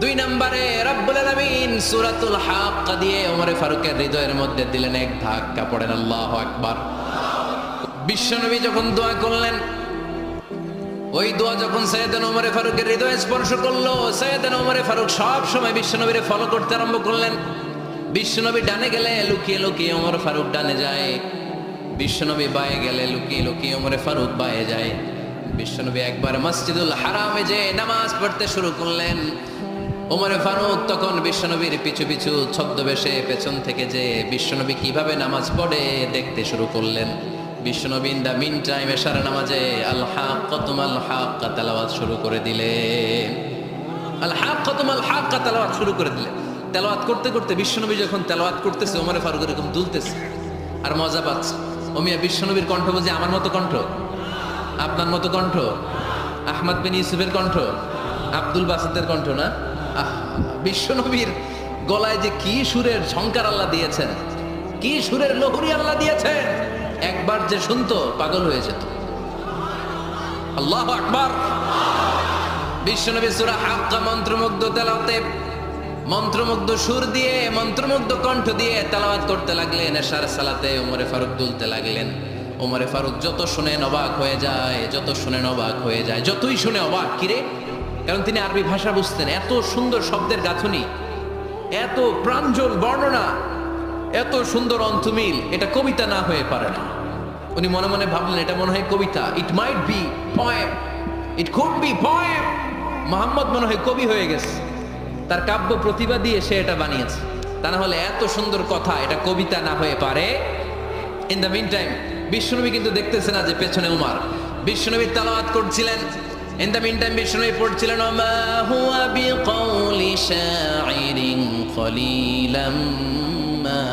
Speaker 1: 2 নম্বরে রব্বুল আলামিন সূরাতুল হাক্কা দিয়ে ওমরে ফারুকের হৃদয়ের মধ্যে দিলেন এক ধাক্কা। পড়েন আল্লাহু আকবার। বিশ্বনবী যখন দোয়া করলেন, ওই দোয়া যখন সাইয়েদনা ওমরে ফারুকের হৃদয়ে স্পর্শ করলো, সাইয়েদনা ওমরে ফারুক সব সময় বিশ্বনবীরে ফলো করতে আরম্ভ করলেন। বিশ্বনবী ডানে গেলে লুকিয়ে লুকিয়ে ওমর ফারুক ডানে যায়, বিশ্বনবী বায়ে গেলে লুকিয়ে লুকিয়ে ওমরে ফারুক বায়ে যায়। বিশ্বনবী একবার মসজিদুল হারামে যে নামাজ পড়তে শুরু করলেন, ওমরে ফারুক তখন বিশ্বনবীর পিছু পিছু ছদ্মবেশে পেছন থেকে যে বিশ্বনবী কিভাবে নামাজ পড়ে দেখতে শুরু করলেন। বিশ্বনবী ইন দা মিন টাইম এশার নামাজে আল হাক্কাতুল হাক্কা তেলাওয়াত শুরু করে দিলেন। আল হাক্কাতুল হাক্কা তেলাওয়াত শুরু করে দিলেন। তেলাওয়াত করতে করতে বিশ্বনবী যখন তেলাওয়াত করতেছে, ওমরে ফারুক এরকম দুলতেছে আর মজা পাচ্ছে। ও মিয়া, বিশ্বনবীর কণ্ঠ বুঝি আমার মতো কণ্ঠ, আপনার মতো কণ্ঠ, আহমদ বিন ইউসুফের কণ্ঠ, আব্দুল বাসিতের কণ্ঠ না? বিশ্বনবীর গলায় যে কি সুরের ঝংকার আল্লাহ দিয়েছেন, কি সুরের লহরী আল্লাহ দিয়েছেন, একবার যে শুনতো পাগল হয়ে যেত। আল্লাহু আকবার। বিশ্বনবী সূরা হাক্কা মন্ত্রমুগ্ধ তেলাওয়াতে, মন্ত্রমুগ্ধ সুর দিয়ে, মন্ত্রমুগ্ধ কণ্ঠ দিয়ে তেলাওয়াত করতে লাগলেন। এশার সালাতে ওমরে ফারুক দুলতে লাগলেন। ওমরে ফারুক যত শুনে অবাক হয়ে যায়, যত শুনে অবাক হয়ে যায়, যতই শুনে অবাক। কিরে? কারণ তিনি আরবি ভাষা বুঝতেন। এত সুন্দর শব্দের গাঁথনি, এত প্রাঞ্জল বর্ণনা, এত সুন্দর অন্তমিল, এটা কবিতা না হয়ে পারে না। উনি মনে মনে ভাবলেন এটা মনে হয় কবিতা, it might be poem, it could be poem. Mohammad মনে হয় কবি হয়ে গেছে, তার কাব্য প্রতিভা দিয়ে সে এটা বানিয়েছে। তা না হলে এত সুন্দর কথা এটা কবিতা না হয়ে পারে। ইন দ্য মিন টাইম বিশ্বনবী কিন্তু দেখতেছে না যে পেছনে উমার। বিশ্বনবী তেলাওয়াত করছিলেন, ইন দ্য মিন টাইম বিশ্বনবী পড়ছিলেন ওমা হুয়া বিকাউলি শাইরিন কলিলাম মা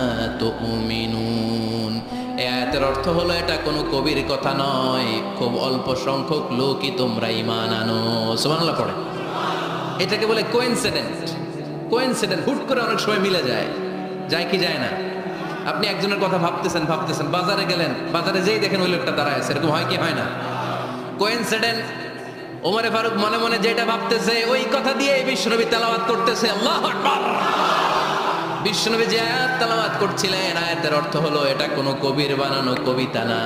Speaker 1: তুমিনুন। এই আয়াতের অর্থ হলো এটা কোনো কবির কথা নয়, খুব অল্প সংখ্যক লোকই তোমরা ঈমান আনো। সুবহানাল্লাহ পড়ে। এটাকে বলে কোইন্সিডেন্ট। কোইন্সিডেন্ট হুট করে অনেক সময় মিলে যায়, যায় কি যায় না? আপনি একজনের কথা ভাবতেছেন ভাবতেছেন, বাজারে গেলেন, বাজারে যেই দেখেন ওই লোকটা দাঁড়ায় আছে, এরকম হয় কি হয় না? কোইন্সিডেন্ট। ওমরে ফারুক মনে মনে যেটা ভাবতেছে ওই কথা দিয়ে বিশ্বনবী তেলাওয়াত করতেছে, আল্লাহু আকবার। বিশ্বনবী যে আয়াত তেলাওয়াত করছিলেন, আয়াতের অর্থ হলো এটা কোনো কবির বানানো কবিতা না।